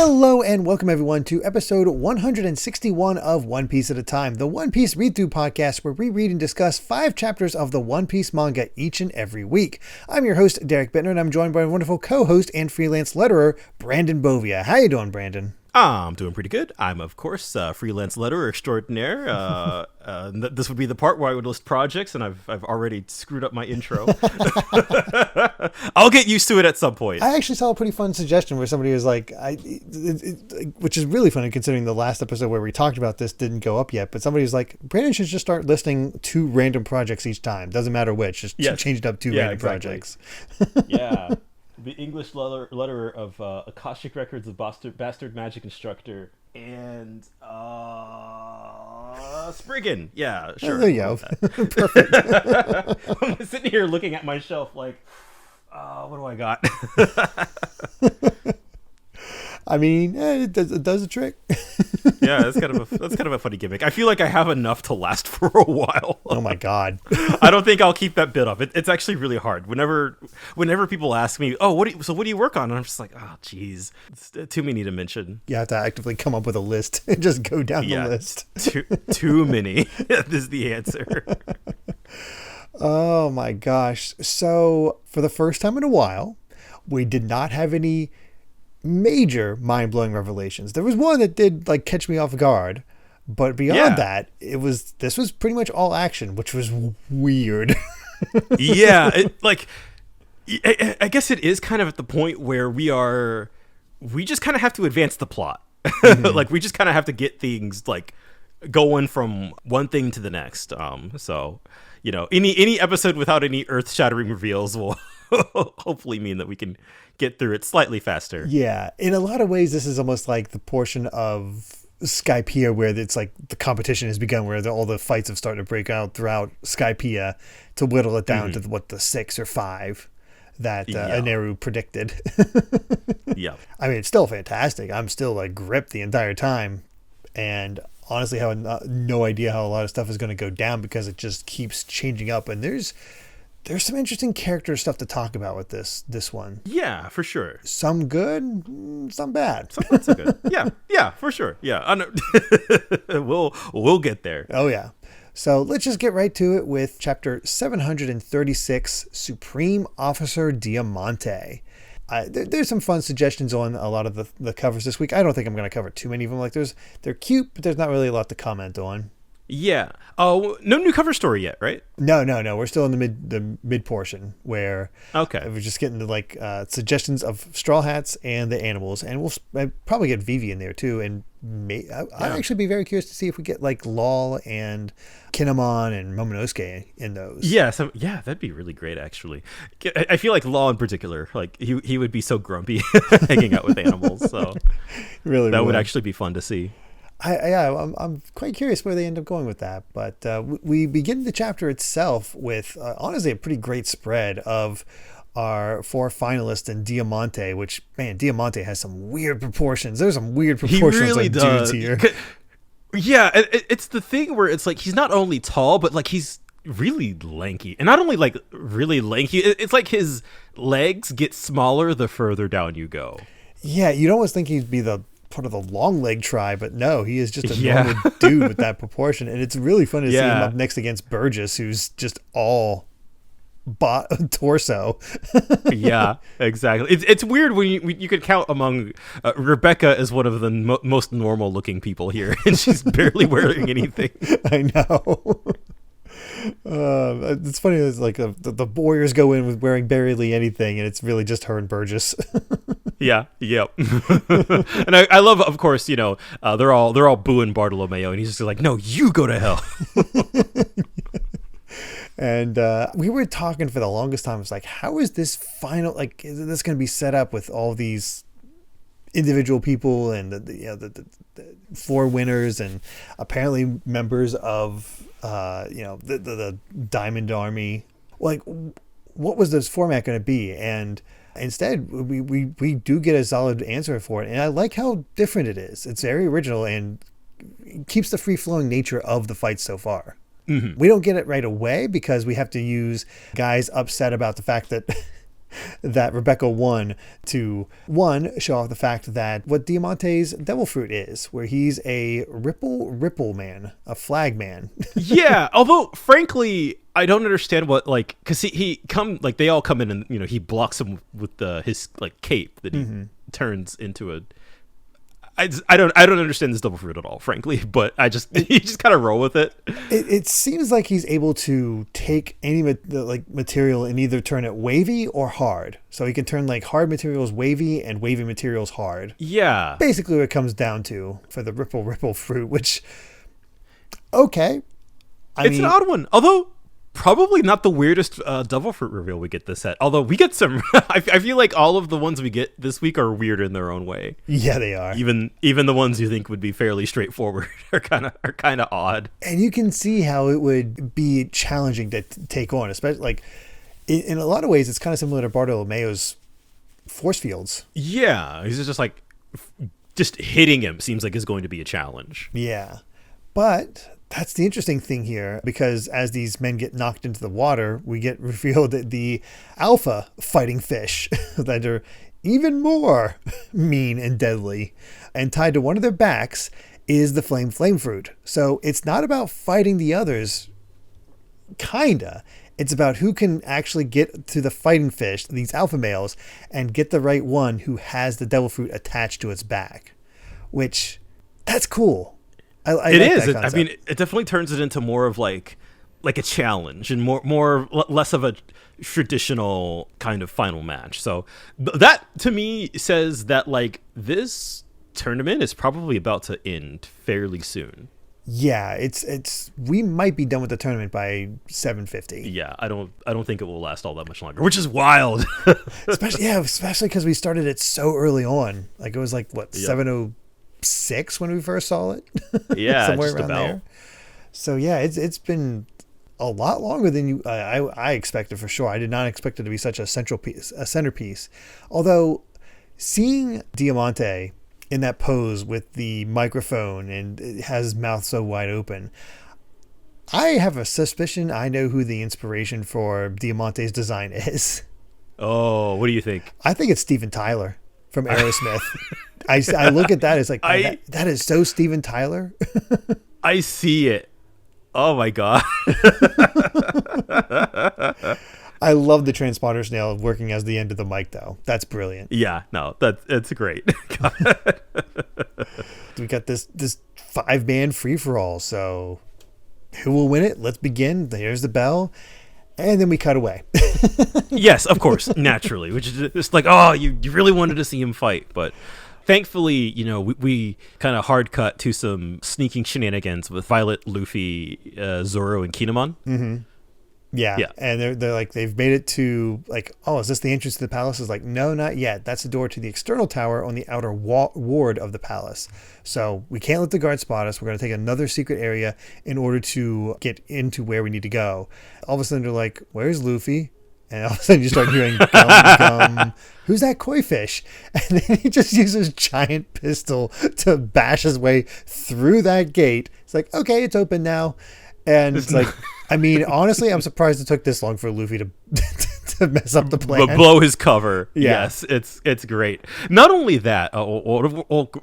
Hello and welcome everyone to episode 161 of One Piece at a Time, the One Piece read-through podcast where we read and discuss 5 chapters of the One Piece manga each and every week. I'm your host, Derrick, and I'm joined by a wonderful co-host and freelance letterer, Brandon Bovia. How you doing, Brandon? I'm doing pretty good. I'm, of course, freelance letterer extraordinaire. This would be the part where I would list projects, and I've already screwed up my intro. I'll get used to it at some point. I actually saw a pretty fun suggestion where somebody was like, which is really funny considering the last episode where we talked about this didn't go up yet, but somebody was like, Brandon should just start listing 2 random projects each time. Doesn't matter which, just change it up to random projects. Yeah. The English letterer of Akashic Records of Bastard Magic Instructor and Spriggan. Yeah, sure. There you go. Perfect. I'm sitting here looking at my shelf like, what do I got? I mean, it does a trick. Yeah, that's kind of a funny gimmick. I feel like I have enough to last for a while. Oh my god! I don't think I'll keep that bit up. It's actually really hard. Whenever people ask me, "Oh, what do you work on?" and I'm just like, "Oh, geez, it's too many to mention." You have to actively come up with a list and just go down the list. Too many is the answer. Oh my gosh! So for the first time in a while, we did not have any major mind-blowing revelations. There was one that did like catch me off guard, but beyond that, this was pretty much all action, which was weird. Yeah, I guess it is kind of at the point where we just kind of have to advance the plot. Mm-hmm. Like we just kind of have to get things like going from one thing to the next. So any episode without any earth-shattering reveals will hopefully mean that we can get through it slightly faster. Yeah, in a lot of ways, this is almost like the portion of Skypiea where it's like the competition has begun, where all the fights have started to break out throughout Skypiea to whittle it down to the 6 or 5 that Aneru predicted. Yeah, I mean, it's still fantastic. I'm still like gripped the entire time, and honestly, have no idea how a lot of stuff is going to go down because it just keeps changing up, and there's some interesting character stuff to talk about with this one. Yeah, for sure. Some good, some bad. Some not so good. Yeah, for sure. Yeah, we'll get there. Oh yeah. So let's just get right to it with chapter 736, Supreme Officer Diamante. There's some fun suggestions on a lot of the covers this week. I don't think I'm going to cover too many of them. They're cute, but there's not really a lot to comment on. Yeah. Oh, no new cover story yet, right? No. We're still in the mid portion where we're just getting to suggestions of Straw Hats and the animals, and we'll probably get Vivi in there too. And I'd actually be very curious to see if we get like Law and Kinemon and Momonosuke in those. Yeah, that'd be really great actually. I feel like Law in particular, like he would be so grumpy hanging out with animals. So really, that would actually be fun to see. I'm quite curious where they end up going with that. But we begin the chapter itself with honestly a pretty great spread of our 4 finalists in Diamante, which, man, Diamante has some weird proportions. There's some weird proportions really on dudes here. Yeah, it's the thing where it's like he's not only tall, but like he's really lanky. And not only like really lanky, it's like his legs get smaller the further down you go. Yeah, you'd almost think he'd be the part of the long leg tribe, but no, he is just a normal dude with that proportion, and it's really fun to see him up next against Burgess, who's just all torso. Yeah, exactly. It's weird when you could count among Rebecca as one of the most normal looking people here, and she's barely wearing anything. I know. It's funny. It's like the Warriors go in with wearing barely anything, and it's really just her and Burgess. Yeah. And I love, of course, they're all booing Bartolomeo, and he's just like, no, you go to hell. And we were talking for the longest time. It's like, how is this final? Like, is this going to be set up with all these individual people and the 4 winners and apparently members of the Diamond Army? Like, what was this format going to be? And instead, we do get a solid answer for it, and I like how different it is. It's very original and keeps the free-flowing nature of the fight so far. Mm-hmm. We don't get it right away because we have to use guys upset about the fact that that Rebecca won to, one, show off the fact that what Diamante's devil fruit is, where he's a ripple man, a flag man. Yeah, although frankly, I don't understand what, like, because he come, like, they all come in and, you know, he blocks him with his like cape that he turns into a. I don't understand this double fruit at all, frankly, but you just kind of roll with it. It seems like he's able to take any material and either turn it wavy or hard. So he can turn like hard materials wavy and wavy materials hard. Yeah. Basically what it comes down to for the ripple fruit, which, okay. I mean, an odd one, although probably not the weirdest devil fruit reveal we get this set. Although we get some, I feel like all of the ones we get this week are weird in their own way. Yeah, they are. Even the ones you think would be fairly straightforward are kind of odd. And you can see how it would be challenging to take on, especially like in a lot of ways. It's kind of similar to Bartolomeo's force fields. Yeah, he's just like just hitting him seems like is going to be a challenge. Yeah, but. That's the interesting thing here, because as these men get knocked into the water, we get revealed that the alpha fighting fish that are even more mean and deadly, and tied to one of their backs is the flame fruit. So it's not about fighting the others, kinda. It's about who can actually get to the fighting fish, these alpha males, and get the right one who has the devil fruit attached to its back, which that's cool. It is. I mean, it definitely turns it into more of like a challenge and less of a traditional kind of final match. So that to me says that like this tournament is probably about to end fairly soon. Yeah, it's we might be done with the tournament by 7:50. Yeah, I don't think it will last all that much longer, which is wild. especially because we started it so early on. Like it was like what 7:06 when we first saw it. Yeah, somewhere just around about there. So yeah, it's been a lot longer than I expected for sure. I did not expect it to be such a centerpiece. Although seeing Diamante in that pose with the microphone and it has his mouth so wide open, I have a suspicion I know who the inspiration for Diamante's design is. Oh, what do you think? I think it's Steven Tyler from Aerosmith. I look at that, it's like, that is so Steven Tyler. I see it. Oh my God. I love the transponder snail working as the end of the mic though. That's brilliant. Yeah, no, that's great. We got this 5-man free-for-all, so who will win it? Let's begin. Here's the bell. And then we cut away. Yes, of course, naturally, which is just like, oh, you really wanted to see him fight. But thankfully, you know, we kind of hard cut to some sneaking shenanigans with Violet, Luffy, Zoro, and Kinemon. Mm-hmm. Yeah. And they're like, they've made it to like, oh, is this the entrance to the palace? Is like, no, not yet. That's the door to the external tower on the outer ward of the palace. So we can't let the guards spot us. We're going to take another secret area in order to get into where we need to go. All of a sudden they're like, where's Luffy? And all of a sudden you start hearing gum. Who's that koi fish? And then he just uses a giant pistol to bash his way through that gate. It's like, okay, it's open now. And it's like, I mean, honestly, I'm surprised it took this long for Luffy to mess up the plan. Blow his cover. Yeah. Yes, it's great. Not only that,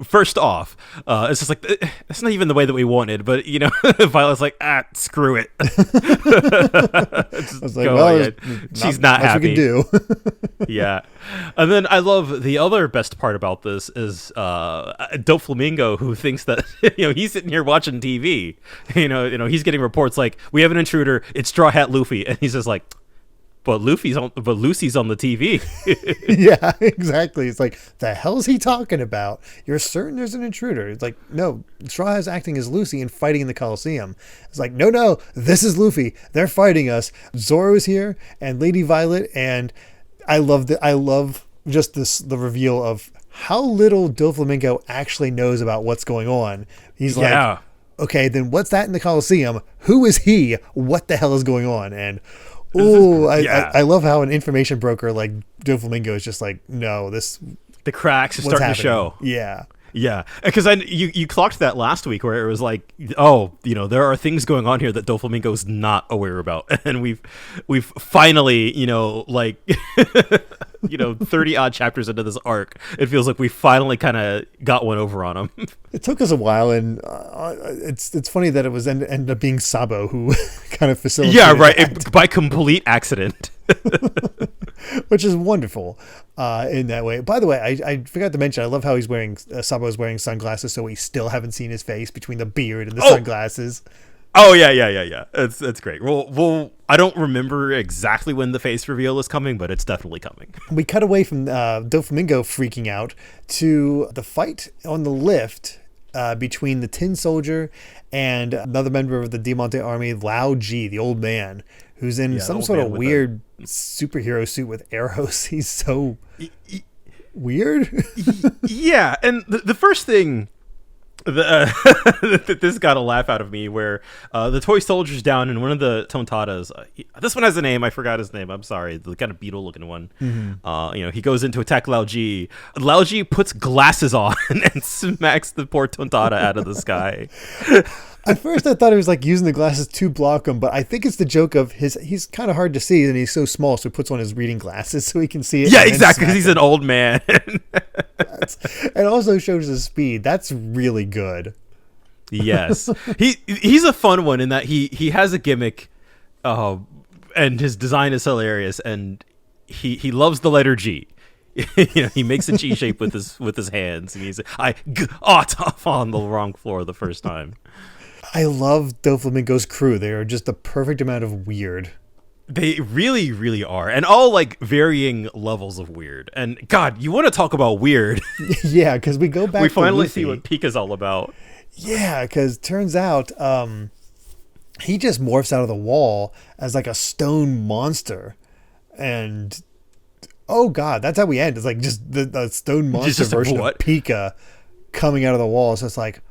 first off, it's just like, it's not even the way that we wanted, but, you know, Violet's like, screw it. I was like, well, she's not happy. We can do. Yeah. And then I love the other best part about this is Doflamingo, who thinks that, you know, he's sitting here watching TV. You know, he's getting reports like, we have an intruder, it's Straw Hat Luffy, and he's just like, but Lucy's on the TV. Yeah, exactly. It's like, the hell is he talking about? You're certain there's an intruder? It's like, no, Straw Hat's acting as Lucy and fighting in the Coliseum. It's like, no, this is Luffy. They're fighting us. Zoro's here and Lady Violet, and I love just the reveal of how little Doflamingo actually knows about what's going on. He's like, okay, then what's that in the Coliseum? Who is he? What the hell is going on? And I love how an information broker like Doflamingo is just like, no, the cracks are starting to show. Yeah, because you clocked that last week where it was like, oh, you know, there are things going on here that Doflamingo is not aware about, and we've finally, you know, like 30 odd chapters into this arc, it feels like we finally kind of got one over on him. It took us a while, and it's funny that it was ended up being Sabo who kind of facilitated. Yeah, right. By complete accident. Which is wonderful in that way. By the way, I forgot to mention, I love how Sabo is wearing sunglasses, so we still haven't seen his face between the beard and the sunglasses. Oh, yeah. It's great. Well, I don't remember exactly when the face reveal is coming, but it's definitely coming. We cut away from Doflamingo freaking out to the fight on the lift between the Tin Soldier and another member of the Diamante Army, Lao G, the old man, who's in some sort of weird superhero suit with arrows. He's so weird. Yeah, and the first thing this got a laugh out of me, where the toy soldier's down and one of the Tontadas, this one has a name, I forgot his name, I'm sorry, the kind of beetle looking one. He goes in to attack Lao G. Lao G puts glasses on and smacks the poor Tontada out of the sky. At first I thought he was like using the glasses to block him, but I think it's the joke of he's kind of hard to see and he's so small, so he puts on his reading glasses so he can see it. Yeah, exactly, because he's an old man. It also shows his speed. That's really good. Yes. He's a fun one in that he has a gimmick, and his design is hilarious, and he loves the letter G. He makes a G shape with his hands, and he's off on the wrong floor the first time. I love Doflamingo's crew. They are just the perfect amount of weird. They really, really are. And all like varying levels of weird. And God, you want to talk about weird. Yeah, because we go back we to finally Luffy. see what Pika's all about. Yeah, because turns out he just morphs out of the wall as like a stone monster. And oh God, that's how we end. It's like just the stone monster version of Pika coming out of the wall. So it's like,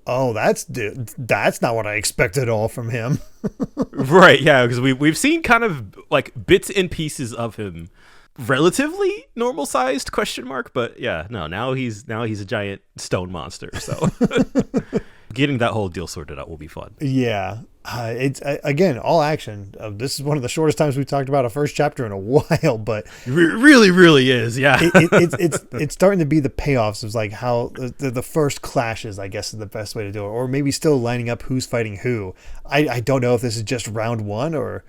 oh, that's not what I expected at all from him. Right, yeah, because we've seen kind of like bits and pieces of him, relatively normal sized ? But yeah, no, now he's a giant stone monster. So getting that whole deal sorted out will be fun. Yeah, it's again all action. This is one of the shortest times we've talked about a first chapter in a while, but it really is. Yeah, it's starting to be the payoffs of like how the first clashes, I guess, is the best way to do it, or maybe still lining up who's fighting who. I don't know if this is just round one or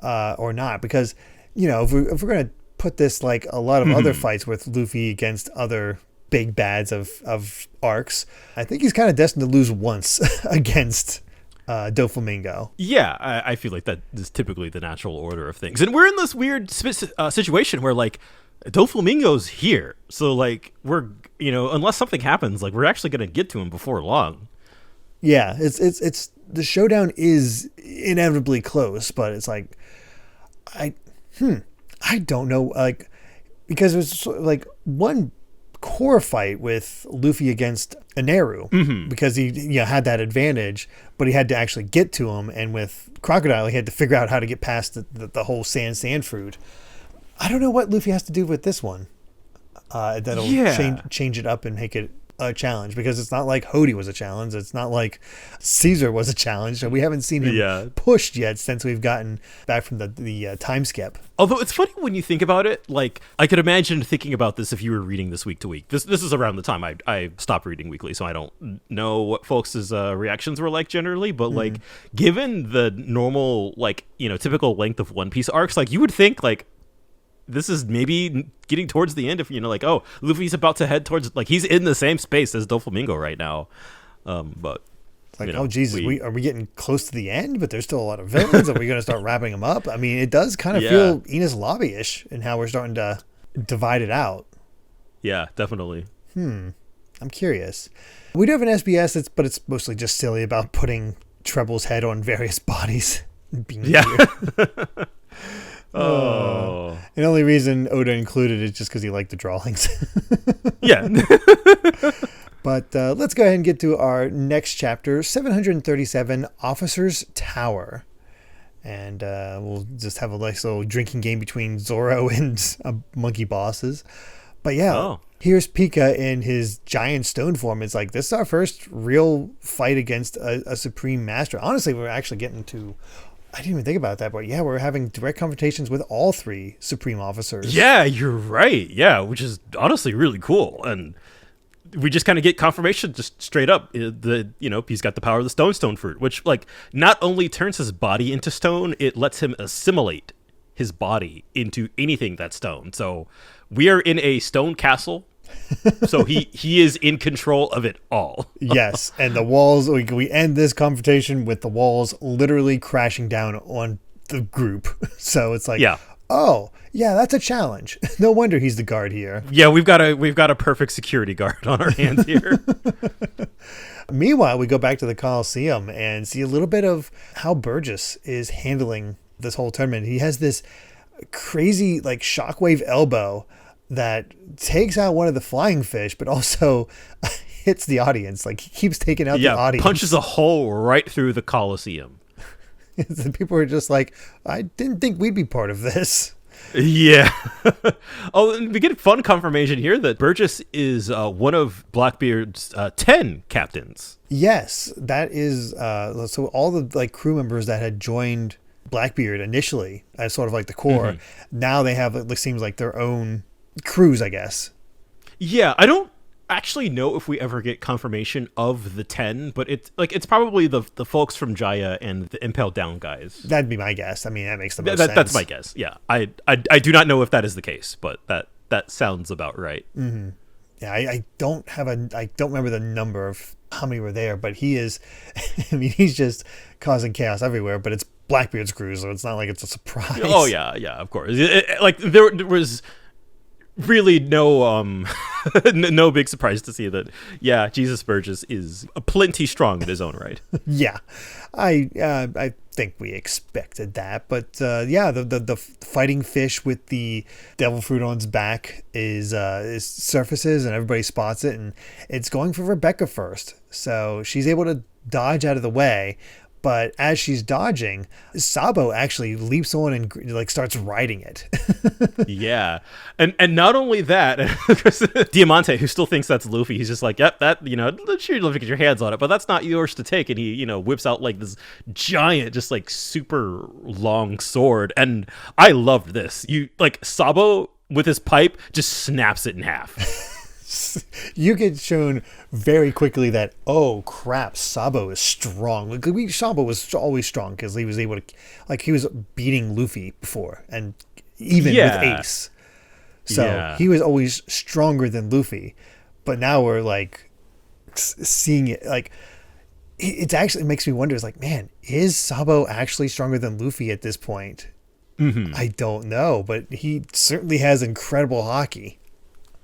not, because if we're gonna put this like a lot of other fights with Luffy against other big bads of arcs, I think he's kind of destined to lose once against Doflamingo. Yeah, I feel like that is typically the natural order of things. And we're in this weird situation where like Doflamingo's here. So like we're, unless something happens, like we're actually going to get to him before long. Yeah, it's the showdown is inevitably close, but it's like I don't know, like, because there's like one core fight with Luffy against Eneru, because he had that advantage, but he had to actually get to him, and with Crocodile he had to figure out how to get past the whole sand fruit. I don't know what Luffy has to do with this one that'll change it up and make it a challenge, because it's not like Hody was a challenge, it's not like Caesar was a challenge, so we haven't seen him pushed yet since we've gotten back from the time skip. Although it's funny when you think about it, like I could imagine thinking about this if you were reading this week to week. This is around the time I stopped reading weekly, so I don't know what folks' reactions were like generally, but like given the normal like typical length of One Piece arcs, like you would think like this is maybe getting towards the end, if like, oh, Luffy's about to head towards, like he's in the same space as Doflamingo right now, but it's like, oh Jesus, are we getting close to the end? But there's still a lot of villains. Are we going to start wrapping them up? I mean, it does kind of feel Enies Lobby-ish in how we're starting to divide it out. Yeah, definitely. I'm curious. We do have an SBS, but it's mostly just silly about putting Treble's head on various bodies. Being Oh. And the only reason Oda included it just because he liked the drawings. Yeah. But let's go ahead and get to our next chapter, 737, Officer's Tower. And we'll just have a nice little drinking game between Zoro and monkey bosses. But here's Pika in his giant stone form. It's like, this is our first real fight against a supreme master. Honestly, we're actually getting to I didn't even think about that, but yeah, we're having direct confrontations with all three Supreme officers. Yeah, you're right. Yeah, which is honestly really cool. And we just kind of get confirmation just straight up that, he's got the power of the stone fruit, which like not only turns his body into stone, it lets him assimilate his body into anything that's stone. So we are in a stone castle. So he is in control of it all. Yes, and the walls, we end this confrontation with the walls literally crashing down on the group. So it's like, oh, yeah, that's a challenge. No wonder he's the guard here. Yeah, we've got a perfect security guard on our hands here. Meanwhile, we go back to the Coliseum and see a little bit of how Burgess is handling this whole tournament. He has this crazy like shockwave elbow that takes out one of the flying fish, but also hits the audience. Like he keeps taking out the audience. Punches a hole right through the Coliseum. The people are just like, I didn't think we'd be part of this. Yeah. Oh, and we get fun confirmation here that Burgess is one of Blackbeard's 10 captains. Yes, that is. So all the like crew members that had joined Blackbeard initially as sort of like the core, now they have, it seems like, their own crews, I guess. Yeah, I don't actually know if we ever get confirmation of the 10, but it's probably the folks from Jaya and the Impel Down guys. That'd be my guess. I mean, that makes the most sense. That's my guess. Yeah, I do not know if that is the case, but that sounds about right. Mm-hmm. Yeah, I don't remember the number of how many were there, but he is. I mean, he's just causing chaos everywhere. But it's Blackbeard's crew, so it's not like it's a surprise. Oh yeah, of course. Like there was really no no big surprise to see that Jesus Burgess is plenty strong in his own right. Yeah, I think we expected that, but the fighting fish with the devil fruit on its back is surfaces and everybody spots it, and it's going for Rebecca first, so she's able to dodge out of the way. But as she's dodging, Sabo actually leaps on and like starts riding it. Yeah, and not only that, Diamante, who still thinks that's Luffy, he's just like, yep, that sure you'd love to get your hands on it, but that's not yours to take. And he whips out like this giant, just like super long sword, and I loved this. Sabo with his pipe just snaps it in half. You get shown very quickly that, oh crap, Sabo is strong. Sabo was always strong because he was able to, like, he was beating Luffy before, and even with Ace. So he was always stronger than Luffy. But now we're like seeing it, like, it actually makes me wonder, it's like, man, is Sabo actually stronger than Luffy at this point? Mm-hmm. I don't know, but he certainly has incredible hockey.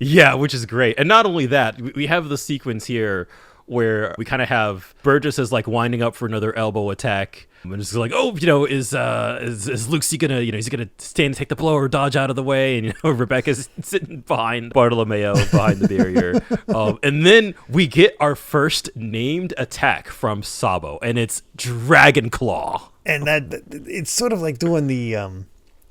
Yeah, which is great. And not only that, we have the sequence here where we kind of have Burgess is like winding up for another elbow attack. And it's like, oh, is Luke's gonna, he's gonna stand and take the blow or dodge out of the way, and Rebecca's sitting behind Bartolomeo behind the barrier. And then we get our first named attack from Sabo, and it's Dragon Claw. And that it's sort of like doing the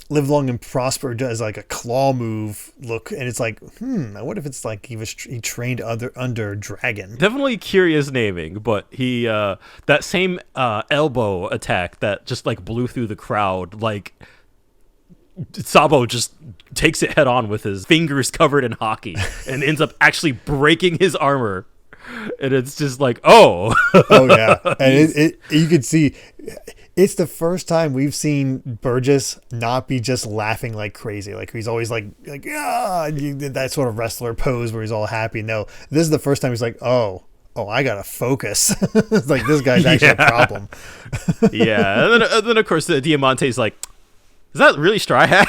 Live Long and Prosper does like a claw move look, and it's like, I wonder if it's like he trained under Dragon. Definitely curious naming, but he that same elbow attack that just like blew through the crowd, like Sabo just takes it head on with his fingers covered in hockey and ends up actually breaking his armor. And it's just like, oh yeah, and you can see. It's the first time we've seen Burgess not be just laughing like crazy. Like he's always like that sort of wrestler pose where he's all happy. No, this is the first time he's like, oh, I gotta focus. It's like, this guy's actually a problem. Yeah, and then of course the Diamante's like, is that really Straw Hat?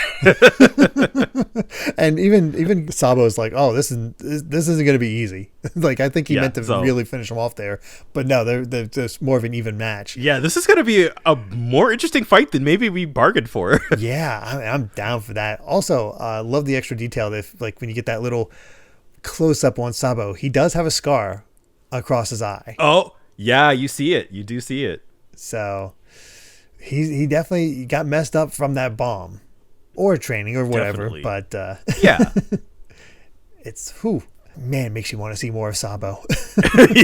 And even Sabo's like, oh, this isn't going to be easy. Like, I think he meant to really finish him off there, but no, there's more of an even match. Yeah, this is going to be a more interesting fight than maybe we bargained for. Yeah, I'm down for that. Also, love the extra detail that, like, when you get that little close up on Sabo, he does have a scar across his eye. Oh, yeah, you see it. You do see it. So he definitely got messed up from that bomb or training or whatever. Definitely. But yeah, it's man, it makes you want to see more of Sabo.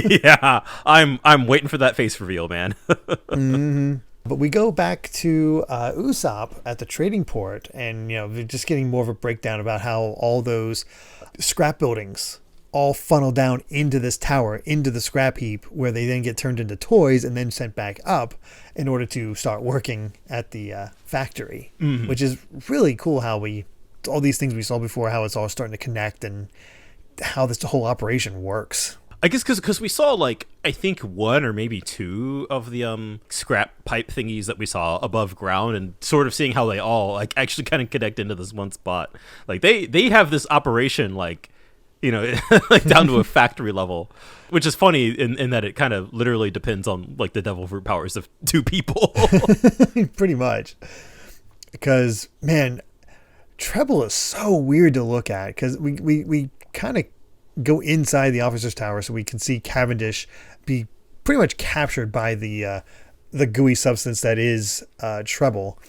Yeah, I'm waiting for that face reveal, man. Mm-hmm. But we go back to Usopp at the trading port, and they're just getting more of a breakdown about how all those scrap buildings all funnel down into this tower, into the scrap heap, where they then get turned into toys and then sent back up in order to start working at the factory, which is really cool. How all these things we saw before, how it's all starting to connect and how this whole operation works. I guess because we saw, like, I think 1 or maybe 2 of the scrap pipe thingies that we saw above ground, and sort of seeing how they all, like, actually kind of connect into this one spot. Like, they have this operation, like, like down to a factory level, which is funny in that it kind of literally depends on, like, the devil fruit powers of 2 people. Pretty much. Because, man, Treble is so weird to look at, because we kind of go inside the officer's tower so we can see Cavendish be pretty much captured by the gooey substance that is Treble.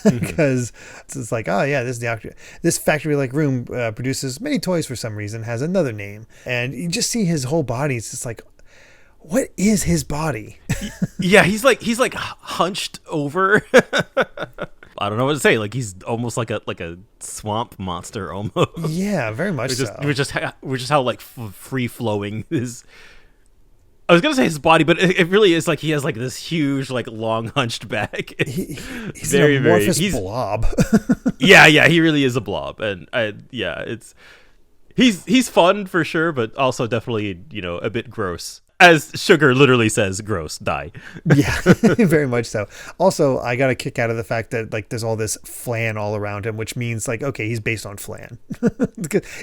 Because it's like, oh yeah, this factory-like room produces many toys for some reason, has another name, and you just see his whole body. It's just like, what is his body? Yeah, he's like hunched over. I don't know what to say. Like, he's almost like a swamp monster almost. Yeah, very much so. Which is how like free flowing his. I was gonna say his body, but it really is like he has like this huge, like, long hunched back. He's very, an amorphous blob. yeah, he really is a blob, and he's fun for sure, but also definitely a bit gross. As Sugar literally says, gross, die. Yeah, very much so. Also, I got a kick out of the fact that, like, there's all this flan all around him, which means, like, okay, he's based on flan.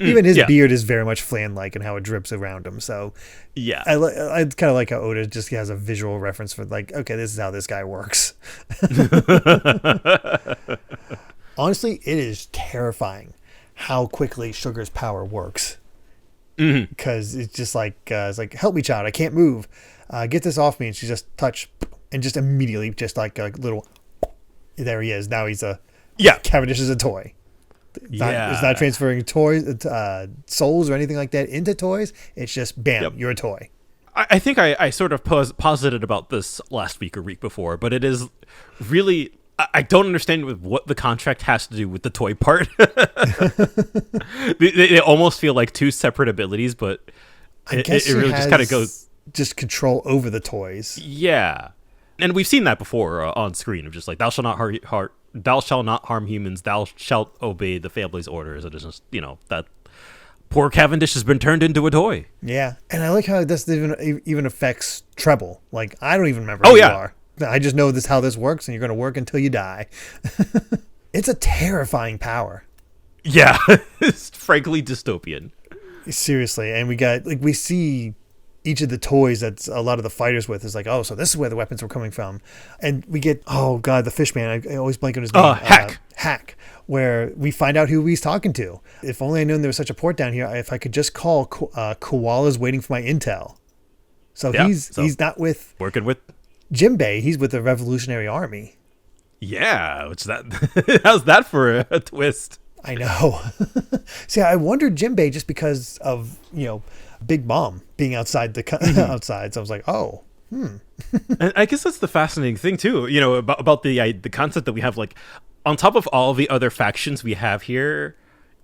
Even his beard is very much flan-like and how it drips around him. So, yeah, I kind of like how Oda just has a visual reference for, like, okay, this is how this guy works. Honestly, it is terrifying how quickly Sugar's power works. Because it's just like, it's like, help me, child, I can't move, get this off me. And she just touch, and just immediately, just like a little, there he is. Now he's Cavendish is a toy. It's not transferring toys, souls or anything like that into toys. It's just bam, you're a toy. I think I sort of posited about this last week or week before, but it is really, I don't understand what the contract has to do with the toy part. They almost feel like 2 separate abilities, but it really just kind of goes just control over the toys. Yeah, and we've seen that before on screen of just like, thou shalt not harm humans, thou shalt obey the family's orders. And it's just that poor Cavendish has been turned into a toy. Yeah, and I like how this even affects Treble. Like, I don't even remember who you are. I just know how this works, and you're going to work until you die. It's a terrifying power. Yeah, it's frankly dystopian. Seriously, and we see each of the toys that a lot of the fighters with is like, oh, so this is where the weapons were coming from. And we get, oh god, the fish man, I always blank on his name. Hack, where we find out who he's talking to. If only I known there was such a port down here, if I could just call Koala's waiting for my intel. So he's not with... Working with... Jinbei, he's with the Revolutionary Army. Yeah, how's that for a twist? I know. See, I wondered Jinbei just because of, Big Mom being outside outside. So I was like, oh, And I guess that's the fascinating thing too, about the concept that we have, like, on top of all the other factions we have here,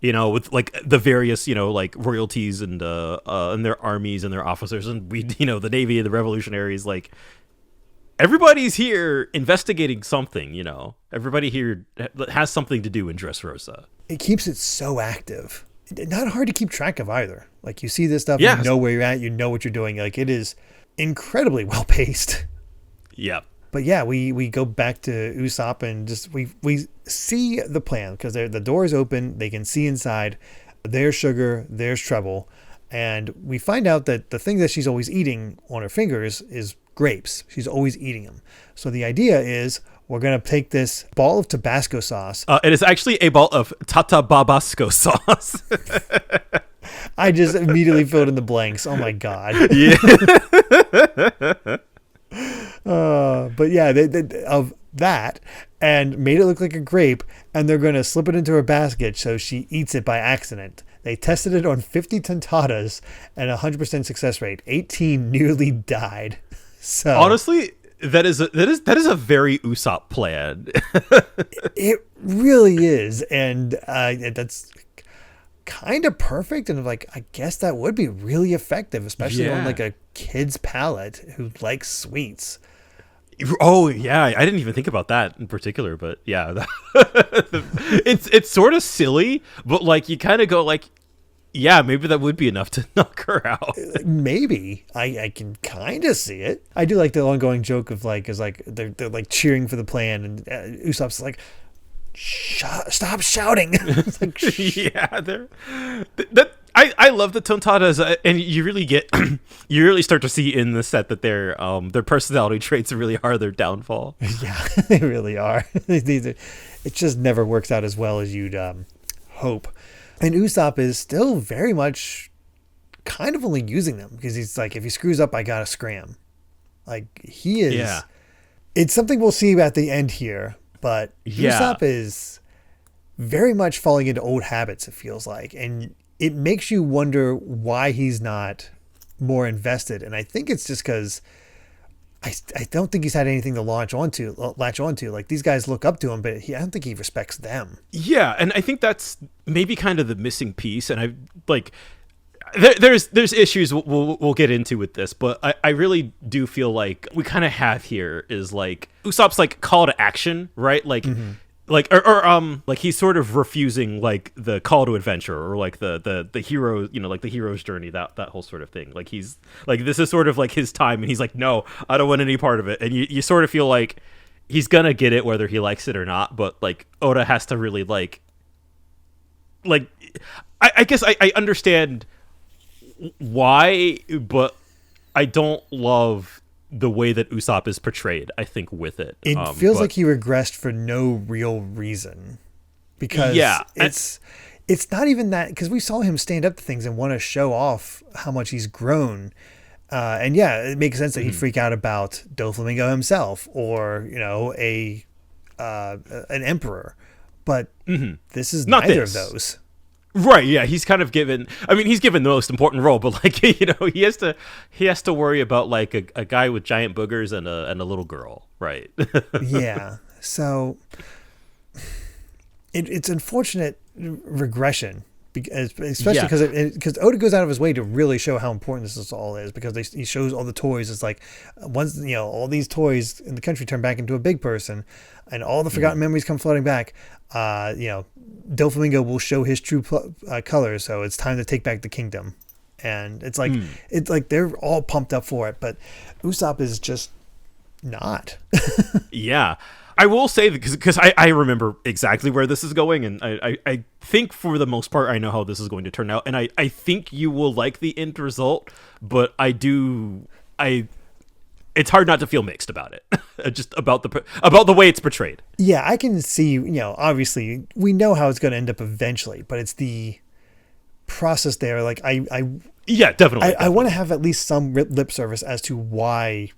with like the various, like royalties and their armies and their officers, and we, the Navy, the revolutionaries, like, everybody's here investigating something, Everybody here has something to do in Dressrosa. It keeps it so active. Not hard to keep track of either. Like, you see this stuff, you know where you're at, you know what you're doing. Like, it is incredibly well paced. Yeah. But yeah, we go back to Usopp and just we see the plan, because the door is open. They can see inside. There's Sugar. There's Treble. And we find out that the thing that she's always eating on her fingers is grapes. She's always eating them. So the idea is we're going to take this ball of Tabasco sauce. It is actually a ball of Tata Babasco sauce. I just immediately filled in the blanks. Oh my God. Yeah. But yeah, they of that, and made it look like a grape, and they're going to slip it into her basket so she eats it by accident. They tested it on 50 tontadas and 100% success rate. 18 nearly died. So honestly, that is a very Usopp plan. It really is, and that's kind of perfect. And like, I guess that would be really effective, especially on like a kid's palate who likes sweets. Oh yeah, I didn't even think about that in particular, but yeah, it's sort of silly, but like you kind of go like, yeah, maybe that would be enough to knock her out. Maybe I can kind of see it. I do like the ongoing joke of like, is like they're like cheering for the plan, and Usopp's like, stop shouting. It's like, yeah, I love the Tontadas, and you really get you really start to see in the set that their personality traits really are their downfall. Yeah, they really are. It just never works out as well as you'd hope. And Usopp is still very much kind of only using them because he's like, if he screws up, I gotta scram. Like, he is. Yeah. It's something we'll see at the end here, but Usopp is very much falling into old habits, it feels like. And it makes you wonder why he's not more invested. And I think it's just because I don't think he's had anything to latch onto. Like, these guys look up to him, but I don't think he respects them. Yeah, and I think that's maybe kind of the missing piece. And I like there's issues we'll get into with this, but I really do feel like we kind of have here is like Usopp's like call to action, right? Like. Mm-hmm. Like like he's sort of refusing like the call to adventure or like the hero, you know, like the hero's journey, that whole sort of thing. Like he's like, this is sort of like his time, and he's like, no, I don't want any part of it. And you sort of feel like he's gonna get it whether he likes it or not, but like Oda has to really like I guess I understand why, but I don't love the way that Usopp is portrayed, I think, with it. It feels like he regressed for no real reason. Because it's not even that, because we saw him stand up to things and want to show off how much he's grown. And yeah, it makes sense that he'd freak out about Doflamingo himself or, you know, an emperor. But this is not neither this. Of those. Right, yeah, he's kind of given. I mean, he's given the most important role, but like, you know, he has to worry about like a guy with giant boogers and a little girl, right? Yeah, so it's unfortunate regression, especially because Oda goes out of his way to really show how important this all is, because he shows all the toys. It's like once, you know, all these toys in the country turn back into a big person, and all the forgotten memories come flooding back. You know, Doflamingo will show his true colors, so it's time to take back the kingdom. And it's like they're all pumped up for it, but Usopp is just not. Yeah, I will say that because I remember exactly where this is going, and I think for the most part I know how this is going to turn out, and I think you will like the end result, but it's hard not to feel mixed about it, just about the way it's portrayed. Yeah, I can see, you know, obviously we know how it's going to end up eventually, but it's the process there. Like definitely. I want to have at least some lip service as to why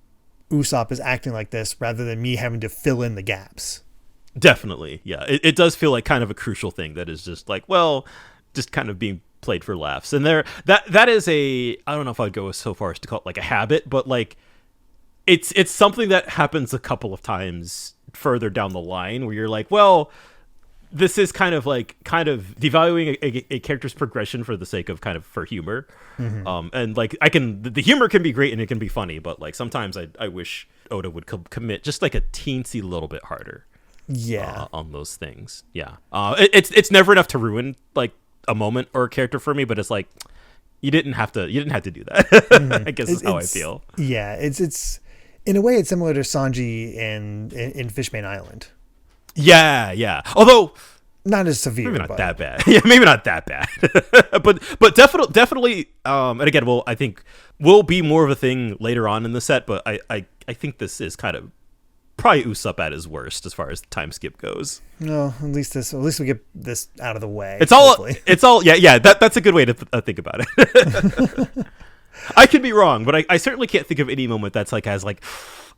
Usopp is acting like this, rather than me having to fill in the gaps. Definitely, yeah. It does feel like kind of a crucial thing that is just like, well, just kind of being played for laughs. And that is I don't know if I'd go so far as to call it like a habit, but like, it's something that happens a couple of times further down the line where you're like, well, this is kind of devaluing a character's progression for the sake of kind of for humor. Mm-hmm. And like the humor can be great and it can be funny, but like sometimes I wish Oda would commit just like a teensy little bit harder. Yeah. On those things. Yeah. It's never enough to ruin like a moment or a character for me, but it's like, you didn't have to do that. Mm-hmm. I guess is how I feel. Yeah. It's in a way, it's similar to Sanji in Fishman Island. Yeah. Although not as severe. Maybe not that bad. Yeah, maybe not that bad. but definitely. And again, well, I think will be more of a thing later on in the set. But I think this is kind of probably Usopp at his worst as far as the time skip goes. No, at least we get this out of the way. It's all. Yeah. That's a good way to think about it. I could be wrong, but I certainly can't think of any moment that's like as like,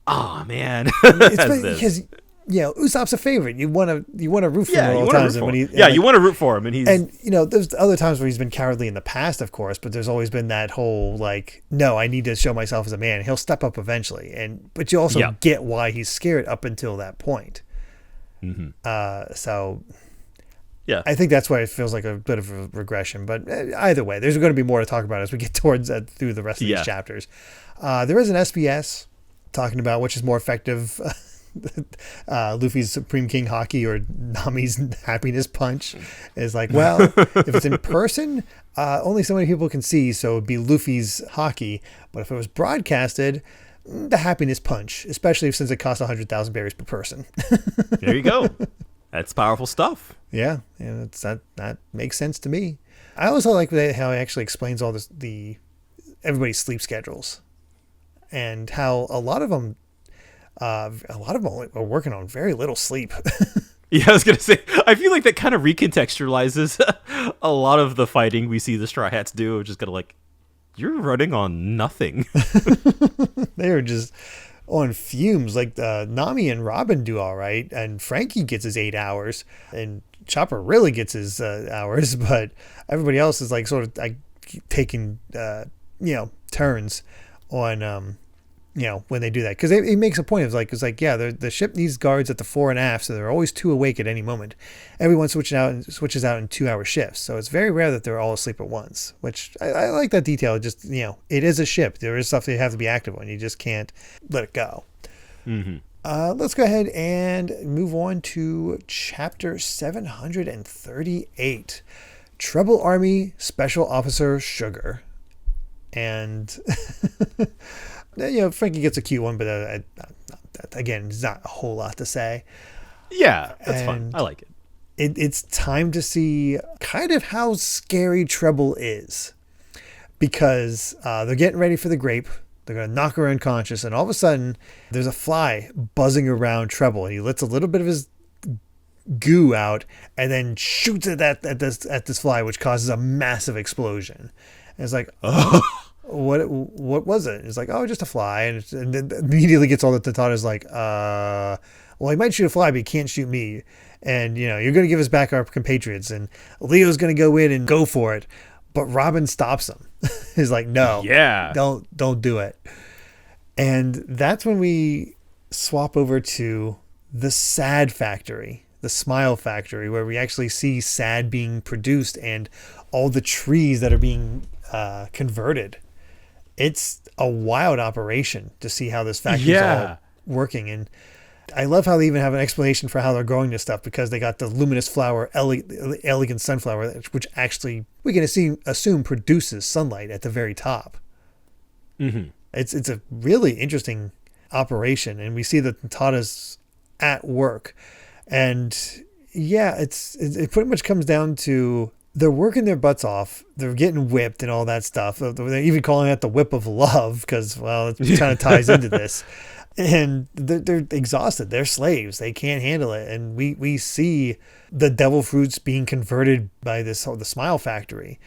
oh man. It's because Usopp's a favorite. You want to root for him at all times. You want to root for him, and there's other times where he's been cowardly in the past, of course, but there's always been that whole like, no, I need to show myself as a man. He'll step up eventually, but you also get why he's scared up until that point. So. Yeah, I think that's why it feels like a bit of a regression. But either way, there's going to be more to talk about as we get towards through the rest of these chapters. There is an SBS talking about which is more effective, Luffy's Supreme King Haki or Nami's Happiness Punch. Is like, well, if it's in person, only so many people can see, so it'd be Luffy's Haki. But if it was broadcasted, the Happiness Punch, especially since it costs 100,000 berries per person. There you go. That's powerful stuff. Yeah, that makes sense to me. I also like how he actually explains all this, everybody's sleep schedules, and how a lot of them are working on very little sleep. Yeah, I was gonna say, I feel like that kind of recontextualizes a lot of the fighting we see the Straw Hats do. Just kind of like, you're running on nothing. They're just on fumes. Like Nami and Robin do all right, and Frankie gets his 8 hours, and Chopper really gets his hours, but everybody else is like sort of like taking turns on when they do that, because he makes a point of it's like the ship needs guards at the fore and aft, so they're always 2 awake at any moment. Everyone switches out in 2-hour shifts, so it's very rare that they're all asleep at once, which I like that detail. Just it is a ship, there is stuff that you have to be active on, you just can't let it go. Let's go ahead and move on to chapter 738, Trouble Army Special Officer Sugar. And Frankie gets a cute one, but again, there's not a whole lot to say. Yeah, that's fun. I like it. It's time to see kind of how scary Trouble is, because they're getting ready for the grape. They're going to knock her unconscious, and all of a sudden, there's a fly buzzing around Trouble, and he lets a little bit of his goo out, and then shoots it at this fly, which causes a massive explosion. And it's like, what was it? It's like, oh, just a fly, and then immediately gets all the Tontadas like, well, he might shoot a fly, but he can't shoot me, and you're going to give us back our compatriots, and Leo's going to go in and go for it. But Robin stops him. He's like, no, don't do it. And that's when we swap over to the Sad Factory, the Smile Factory, where we actually see Sad being produced and all the trees that are being converted. It's a wild operation to see how this factory is all working. And I love how they even have an explanation for how they're growing this stuff, because they got the luminous flower, elegant sunflower, which actually we can assume produces sunlight at the very top. It's a really interesting operation, and we see the Tontadas at work, and it pretty much comes down to they're working their butts off. They're getting whipped and all that stuff. They're even calling it the whip of love, because it kind of ties into this. And they're exhausted. They're slaves. They can't handle it. And we see the devil fruits being converted by the Smile Factory.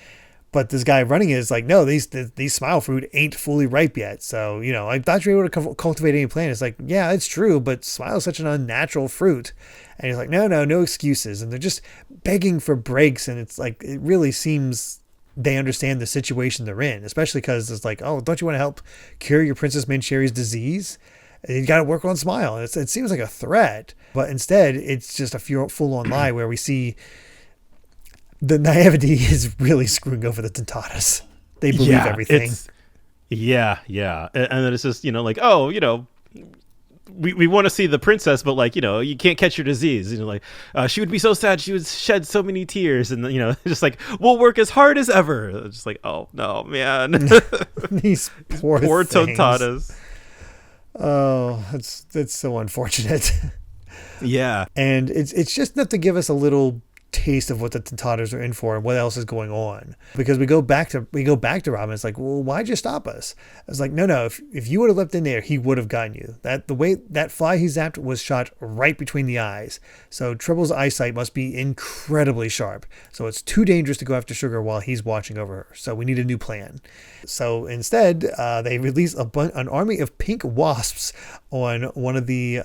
But this guy running it is like, no, these Smile fruit ain't fully ripe yet. So, I thought you were able to cultivate any plant. It's like, yeah, it's true, but Smile is such an unnatural fruit. And he's like, no excuses. And they're just begging for breaks. And it's like, it really seems they understand the situation they're in, especially because it's like, oh, don't you want to help cure your Princess Mancheri's disease? You got to work on Smile. It seems like a threat, but instead it's just a full-on lie where we see the naivety is really screwing over the Tontadas. They believe everything. And then it's just, like, oh, we want to see the princess, but like, you can't catch your disease. She would be so sad. She would shed so many tears. And, just like, we'll work as hard as ever. Just like, oh, no, man. These poor Tontadas. Oh, that's so unfortunate. Yeah. And it's just enough to give us a little taste of what the Tontadas are in for and what else is going on, because we go back to Robin. It's like, well, why'd you stop us? I was like, no, if you would have leapt in there, he would have gotten you. That the way that fly he zapped was shot right between the eyes, so Trouble's eyesight must be incredibly sharp, so it's too dangerous to go after Sugar while he's watching over her. So we need a new plan. So instead they release an army of pink wasps on one of the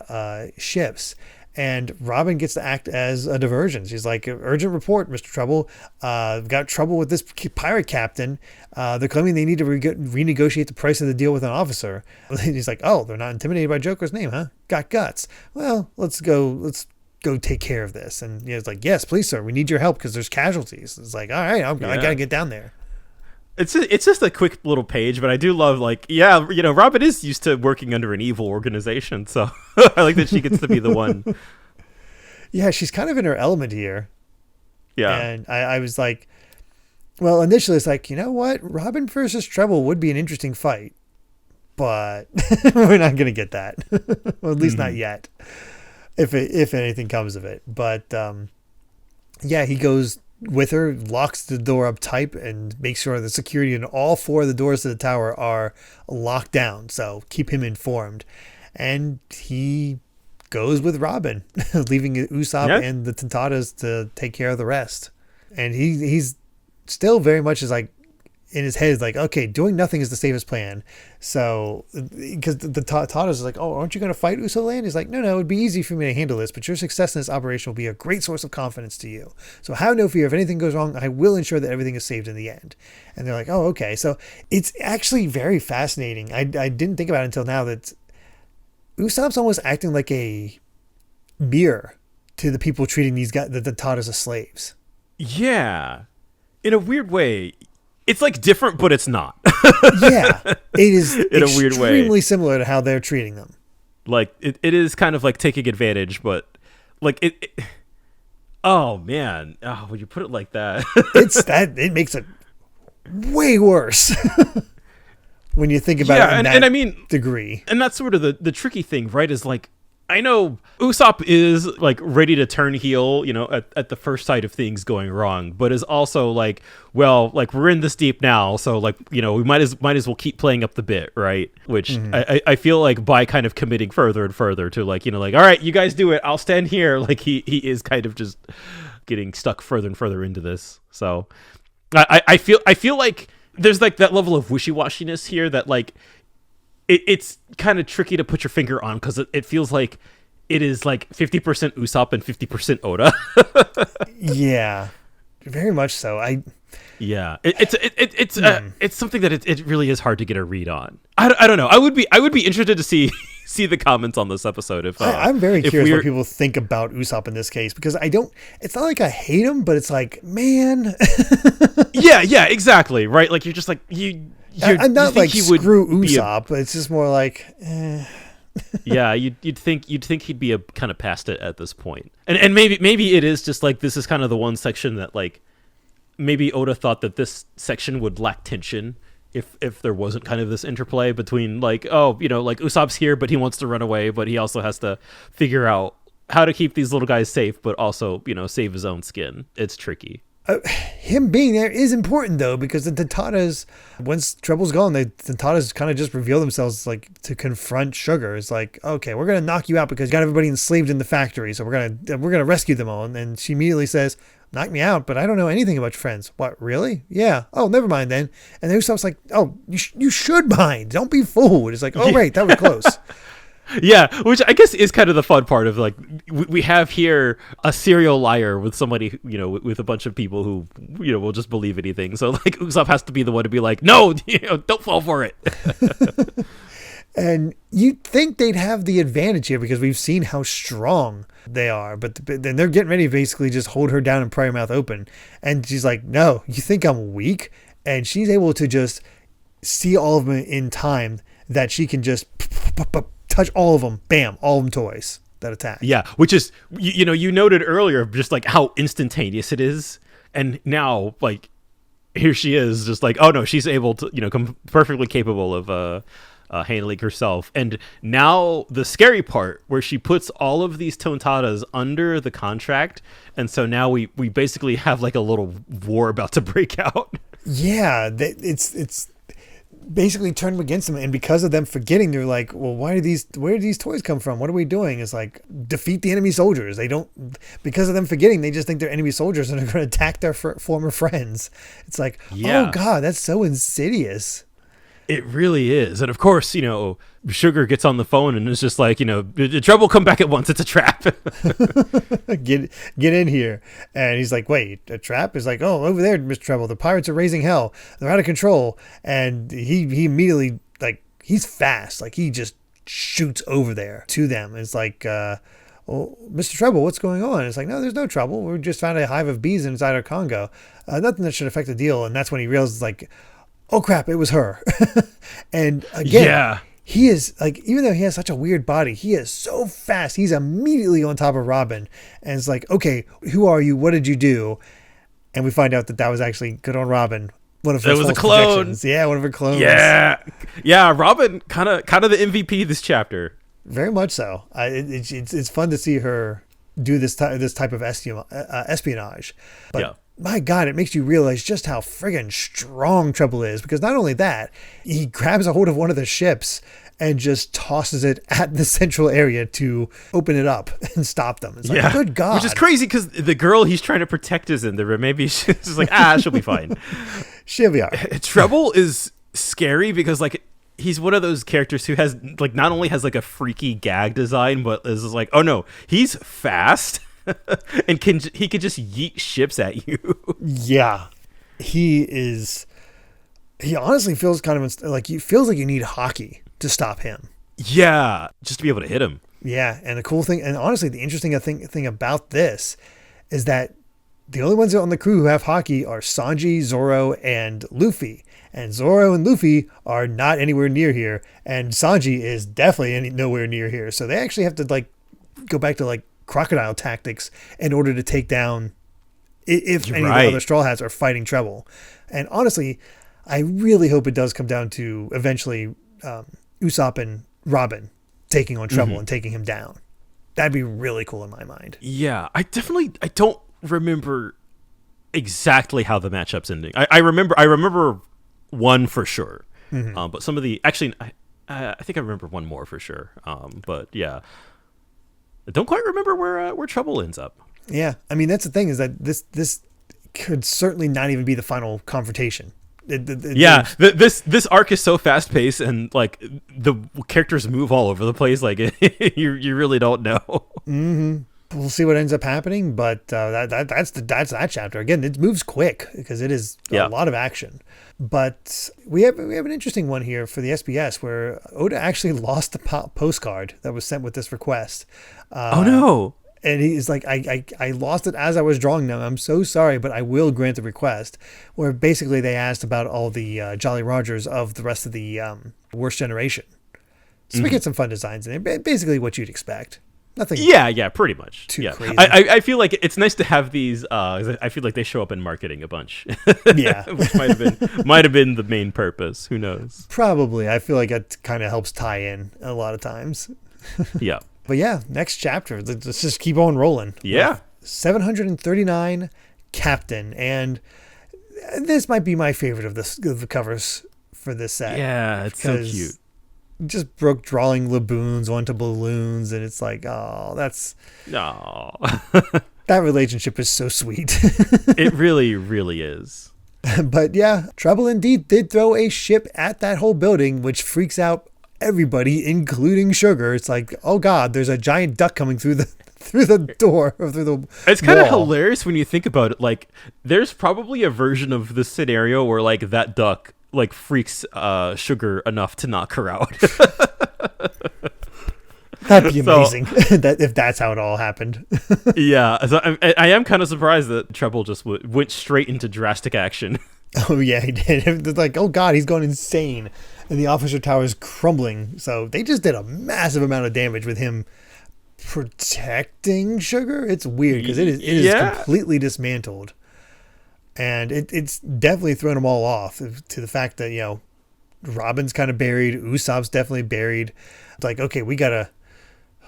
ships. And Robin gets to act as a diversion. She's like, urgent report, Mr. Trouble. Got trouble with this pirate captain. They're claiming they need to renegotiate the price of the deal with an officer. And he's like, oh, they're not intimidated by Joker's name, huh? Got guts. Well, let's go take care of this. And it's like, yes, please, sir. We need your help because there's casualties. It's like, all right, I got to get down there. It's just a quick little page, but I do love, like, Robin is used to working under an evil organization, so I like that she gets to be the one. Yeah, she's kind of in her element here. Yeah. And I was like, well, initially it's like, you know what? Robin versus Treble would be an interesting fight, but we're not going to get that. Or at least not yet, if anything comes of it. But he goes with her, locks the door up tight, and makes sure the security in all 4 of the doors to the tower are locked down. So keep him informed. And he goes with Robin, leaving Usopp and the Tontatas to take care of the rest. And he's still very much is like, in his head is like, okay, doing nothing is the safest plan. So, because the Tontatas is like, oh, aren't you going to fight Uso Land? He's like, no, it'd be easy for me to handle this, but your success in this operation will be a great source of confidence to you. So have no fear. If anything goes wrong, I will ensure that everything is saved in the end. And they're like, oh, okay. So it's actually very fascinating. I didn't think about it until now that Usopp's almost acting like a mirror to the people treating these guys, the Tontatas, as slaves. Yeah. In a weird way. It's like different, but it's not. Yeah, it is in a weird way. Extremely similar to how they're treating them. Like it is kind of like taking advantage, but like it oh man, when you put it like that, it makes it way worse when you think about it. And I mean, degree, and that's sort of the tricky thing, right? Is like, I know Usopp is like ready to turn heel, at the first sight of things going wrong, but is also like, well, like we're in this deep now, so like, we might as well keep playing up the bit, right? Which I feel like by kind of committing further and further to like, like, all right, you guys do it, I'll stand here. Like he is kind of just getting stuck further and further into this. So I feel like there's like that level of wishy-washiness here that like, it's kind of tricky to put your finger on because it feels like it is like 50% Usopp and 50% Oda. Yeah, very much so. It's something that it really is hard to get a read on. I don't know. I would be interested to see the comments on this episode. If I'm very curious what people think about Usopp in this case, because it's not like I hate him, but it's like, man. yeah, exactly. Right. Like you're just like I'm not like screw Usopp, but it's just more like, yeah, you'd think he'd be a kind of past it at this point, and maybe it is just like this is kind of the one section that like maybe Oda thought that this section would lack tension if there wasn't kind of this interplay between like, oh, like Usopp's here, but he wants to run away, but he also has to figure out how to keep these little guys safe, but also save his own skin. It's tricky. Him being there is important though, because the Tontatas, once Treble's gone, the Tontatas kind of just reveal themselves like to confront Sugar. It's like, okay, we're gonna knock you out because you got everybody enslaved in the factory, so we're gonna rescue them all. And she immediately says, knock me out, but I don't know anything about your friends. What, really? Yeah. Oh, never mind then. And then Usopp's like, oh, you should mind. Don't be fooled. It's like, oh, right, that was close. Yeah, which I guess is kind of the fun part of like we have here a serial liar with somebody, with a bunch of people who, will just believe anything. So like Usopp has to be the one to be like, no, don't fall for it. And you'd think they'd have the advantage here because we've seen how strong they are, but then they're getting ready to basically just hold her down and pry her mouth open. And she's like, no, you think I'm weak? And she's able to just see all of them in time that she can just touch all of them, bam, all of them toys that attack. Yeah, which is, you noted earlier just like how instantaneous it is. And now, like, here she is just like, oh no, she's able to, perfectly capable of handling herself. And now the scary part where she puts all of these Tontatas under the contract. And so now we basically have like a little war about to break out. Yeah, it's basically turned them against them, and because of them forgetting, they're like, well, where do these toys come from? What are we doing? It's like, defeat the enemy soldiers. They don't, because of them forgetting, they just think they're enemy soldiers and they're going to attack their former friends. It's like, oh god, that's so insidious. It really is. And of course, Sugar gets on the phone and is just like, Trouble, come back at once. It's a trap. Get in here. And he's like, wait, a trap? He's like, oh, over there, Mr. Trouble. The pirates are raising hell. They're out of control. And he immediately, like, he's fast. Like, he just shoots over there to them. It's like, well, Mr. Trouble, what's going on? It's like, no, there's no trouble. We just found a hive of bees inside our Congo. Nothing that should affect the deal. And that's when he realizes, like, oh crap, it was her. And again, he is like, even though he has such a weird body, he is so fast. He's immediately on top of Robin. And it's like, okay, who are you? What did you do? And we find out that was actually good on Robin. One of her was a clone. Yeah, one of her clones. Yeah. Robin, kind of the MVP this chapter. Very much so. It's fun to see her do this type of espionage. But my God, it makes you realize just how friggin' strong Trouble is. Because not only that, he grabs a hold of one of the ships and just tosses it at the central area to open it up and stop them. It's like, good God. Which is crazy because the girl he's trying to protect is in there. But maybe she's like, she'll be fine. She'll be all right. Trouble is scary because, like, he's one of those characters who has, like, not only has, like, a freaky gag design, but is like, oh no, he's fast. And he could just yeet ships at you. Yeah, he honestly feels kind of like you need hockey to stop him. Yeah, just to be able to hit him. Yeah, and the cool thing, and honestly, the interesting thing about this is that the only ones on the crew who have hockey are Sanji, Zoro, and Luffy. And Zoro and Luffy are not anywhere near here, and Sanji is definitely nowhere near here. So they actually have to, like, go back to, like, crocodile tactics in order to take down if any of the other Straw Hats are fighting Trouble. And honestly, I really hope it does come down to eventually Usopp and Robin taking on Trouble and taking him down. That'd be really cool in my mind. Yeah, I don't remember exactly how the matchup's ending. I remember one for sure. But some of the, actually, I think I remember one more for sure. But yeah, I don't quite remember where Trouble ends up. Yeah, I mean, that's the thing, is that this could certainly not even be the final confrontation. This arc is so fast paced, and, like, the characters move all over the place. Like, you really don't know. Mm-hmm. We'll see what ends up happening, but that's that chapter. Again, it moves quick because it is a lot of action. But we have an interesting one here for the SBS where Oda actually lost the postcard that was sent with this request. Oh no! And he's like, I lost it as I was drawing them. I'm so sorry, but I will grant the request. Where basically they asked about all the Jolly Rogers of the rest of the Worst Generation. So we get some fun designs in there. Basically what you'd expect. Nothing. Yeah, pretty much. Too crazy. I feel like it's nice to have these. I feel like they show up in marketing a bunch. Yeah, which might have been the main purpose. Who knows? Probably. I feel like it kind of helps tie in a lot of times. Yeah. But yeah, next chapter. Let's just keep on rolling. Yeah. 739 Captain, and this might be my favorite of the covers for this set. Yeah, it's so cute. Just Brooke drawing laboons onto balloons, and it's like, oh, that's... No. That relationship is so sweet. It really, really is. But yeah, Trouble indeed did throw a ship at that whole building, which freaks out everybody, including Sugar. It's like, oh God, there's a giant duck coming through the door, or through the It's kind of hilarious when you think about it. Like, there's probably a version of this scenario where, like, that duck, like, freaks Sugar enough to knock her out. That'd be amazing. If that's how it all happened. Yeah, so I am kind of surprised that Trouble just went straight into drastic action. Oh yeah, he did. It's like, oh God, he's going insane, and the officer tower is crumbling. So they just did a massive amount of damage with him protecting Sugar. It's weird because it is completely dismantled. And it's definitely thrown them all off to the fact that, you know, Robin's kind of buried. Usopp's definitely buried. It's like, okay, we got to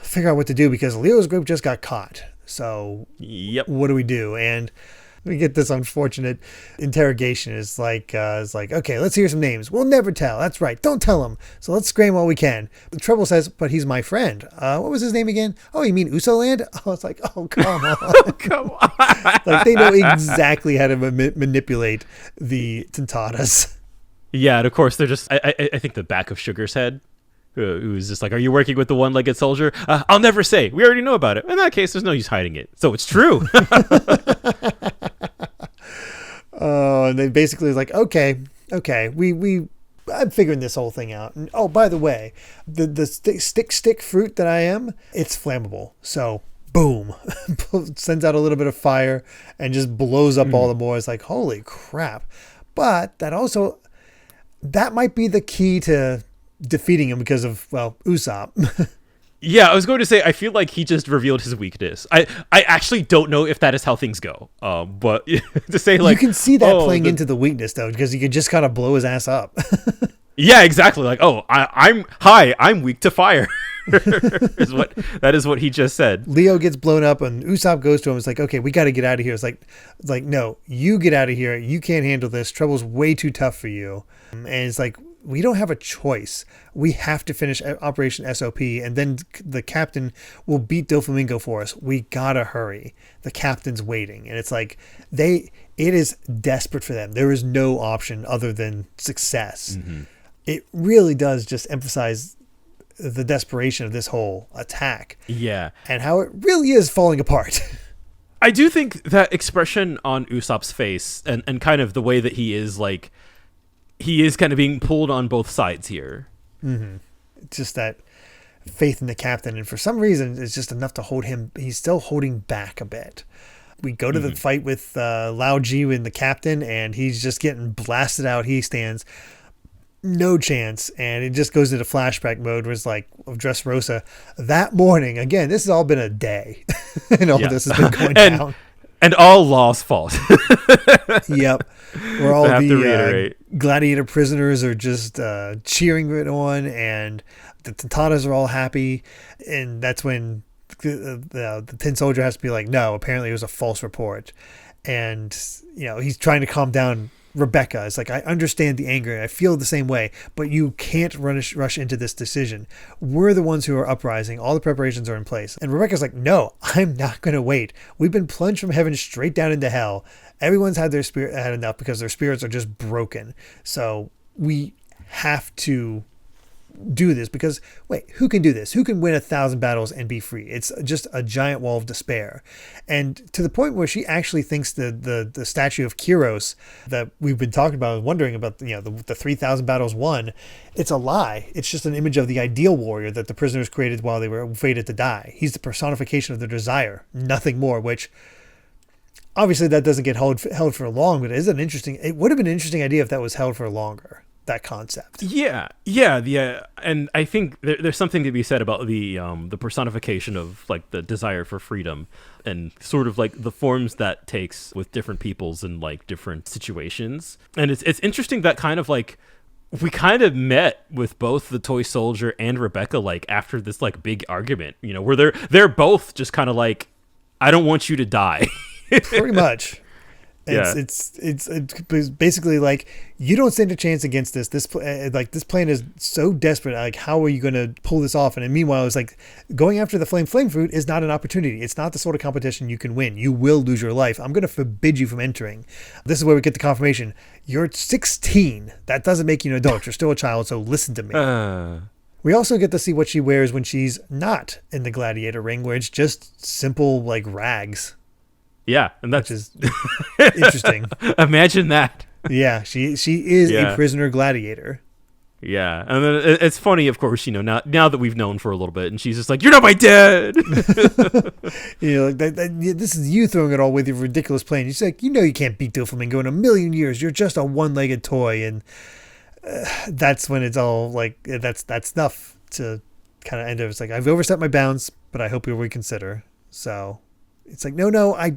figure out what to do because Leo's group just got caught. So what do we do? And we get this unfortunate interrogation. It's like, okay, let's hear some names. We'll never tell. That's right. Don't tell them. So let's scram while we can. The Trouble says, but he's my friend. What was his name again? Oh, you mean Usoland? Oh, it's like, oh, come on. Oh, come on. Like, they know exactly how to manipulate the Tontatas. Yeah, and of course they're just. I think the back of Sugar's head, who's just like, "Are you working with the one-legged soldier?" I'll never say. We already know about it. In that case, there's no use hiding it. So it's true. Oh, and they basically is like, okay, I'm figuring this whole thing out. And oh, by the way, the stick fruit that I am, it's flammable. So boom, sends out a little bit of fire and just blows up all the more. It's like, holy crap. But that might be the key to defeating him because of, well, Usopp. Yeah, I was going to say, I feel like he just revealed his weakness. I actually don't know if that is how things go. But to say like, you can see that playing into the weakness though, because you can just kind of blow his ass up. Yeah, exactly. Like, oh, I'm weak to fire. That is what he just said. Leo gets blown up and Usopp goes to him. It's like, okay, we got to get out of here. It's like, no, you get out of here. You can't handle this. Trouble's way too tough for you. And it's like, we don't have a choice. We have to finish Operation S.O.P. and then the captain will beat Doflamingo for us. We gotta hurry. The captain's waiting. And it's like, it is desperate for them. There is no option other than success. Mm-hmm. It really does just emphasize the desperation of this whole attack. Yeah. And how it really is falling apart. I do think that expression on Usopp's face and kind of the way that he is like, he is kind of being pulled on both sides here. Mm-hmm. It's just that faith in the captain. And for some reason, it's just enough to hold him. He's still holding back a bit. We go to the fight with Lao Ji and the captain, and he's just getting blasted out. He stands no chance. And it just goes into flashback mode where it's like, of Dressrosa that morning. Again, this has all been a day. And all this has been going down. And all Law's fault. Yep. Where all the gladiator prisoners are just cheering it on, and the Tontanas are all happy. And that's when the Tin Soldier has to be like, no, apparently it was a false report. And, he's trying to calm down Rebecca. It's like, I understand the anger. I feel the same way, but you can't rush into this decision. We're the ones who are uprising. All the preparations are in place. And Rebecca's like, no, I'm not going to wait. We've been plunged from heaven straight down into hell. Everyone's had enough because their spirits are just broken. So we have to do this because, wait, who can do this? Who can win 1,000 battles and be free? It's just a giant wall of despair. And to the point where she actually thinks the statue of Kyros that we've been talking about, wondering about, the 3,000 battles won, it's a lie. It's just an image of the ideal warrior that the prisoners created while they were fated to die. He's the personification of their desire, nothing more, which obviously that doesn't get held for long, but it would have been an interesting idea if that was held for longer. That concept. Yeah. And I think there's something to be said about the personification of like the desire for freedom and sort of like the forms that takes with different peoples in like different situations. And it's interesting that kind of like we kind of met with both the toy soldier and Rebecca like after this like big argument, where they're both just kind of like, I don't want you to die. Pretty much. It's basically like, you don't stand a chance against this. This plan is so desperate. Like, how are you going to pull this off? And meanwhile, it's like going after the flame fruit is not an opportunity. It's not the sort of competition you can win. You will lose your life. I'm going to forbid you from entering. This is where we get the confirmation. You're 16. That doesn't make you an adult. You're still a child. So listen to me. We also get to see what she wears when she's not in the gladiator ring, where it's just simple like rags. Yeah, and that's just interesting. Imagine that. Yeah, she is a prisoner gladiator. Yeah, and then it's funny, of course, now that we've known for a little bit, and she's just like, "You're not my dad." This is you throwing it all with your ridiculous plan. She's like, you can't beat Doflamingo in a million years. You're just a one-legged toy, and that's when it's all like that's enough to kind of end it. It's like, I've overstepped my bounds, but I hope you'll reconsider. So. It's like, no, I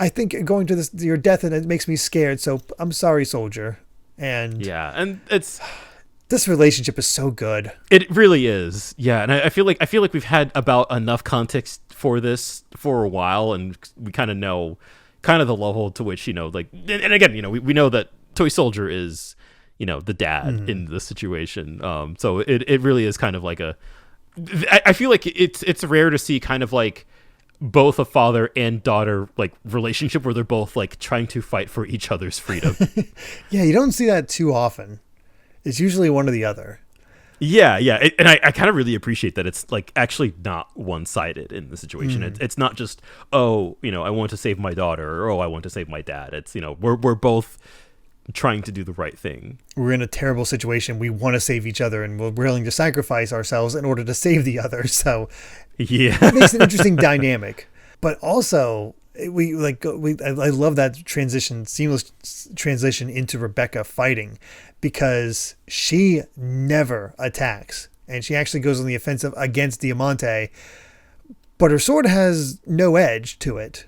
think going to your death and it makes me scared. So I'm sorry, soldier. And this relationship is so good. It really is. Yeah. And I feel like we've had about enough context for this for a while. And we kind of know kind of the level to which, and again, we know that Toy Soldier is, the dad in the situation. So it really is kind of like I feel like it's rare to see kind of like both a father and daughter like relationship where they're both like trying to fight for each other's freedom. Yeah, you don't see that too often. It's usually one or the other. Yeah. And I kind of really appreciate that it's like actually not one-sided in the situation. It's not just, oh, I want to save my daughter, or oh, I want to save my dad. It's, we're both trying to do the right thing. We're in a terrible situation. We want to save each other, and we're willing to sacrifice ourselves in order to save the other. So yeah, it makes an interesting dynamic. But also, I love that seamless transition into Rebecca fighting, because she never attacks, and she actually goes on the offensive against Diamante, but her sword has no edge to it.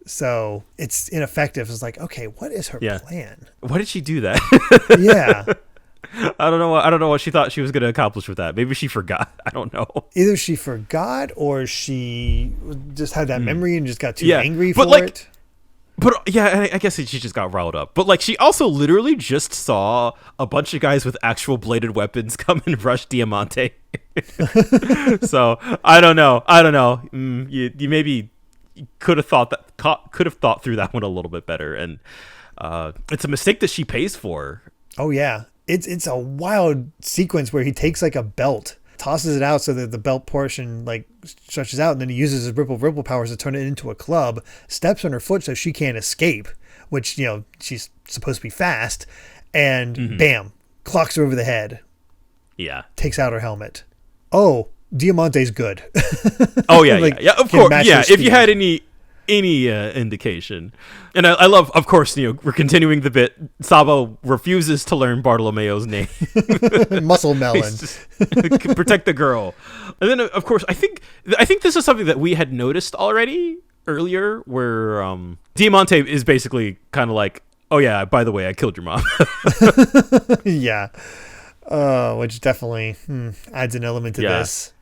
So it's ineffective. It's like, okay, what is her plan? Why did she do that? Yeah. I don't know what she thought she was going to accomplish with that. Maybe she forgot. I don't know. Either she forgot, or she just had that memory and just got too angry for it. But yeah, I guess she just got riled up. But like, she also literally just saw a bunch of guys with actual bladed weapons come and rush Diamante. So I don't know. You maybe could have thought through that one a little bit better, and it's a mistake that she pays for. Oh yeah, it's a wild sequence where he takes like a belt, tosses it out so that the belt portion like stretches out, and then he uses his ripple powers to turn it into a club, steps on her foot so she can't escape, which she's supposed to be fast, and bam, clocks her over the head. Yeah, takes out her helmet. Oh, Diamante's good. Oh yeah, like, yeah, of course. Yeah, if you had any indication. And I love, of course, we're continuing the bit. Sabo refuses to learn Bartolomeo's name. Muscle melon. Protect the girl. And then, of course, I think this is something that we had noticed already earlier, where Diamante is basically kind of like, oh yeah, by the way, I killed your mom. Yeah. Which definitely adds an element to this.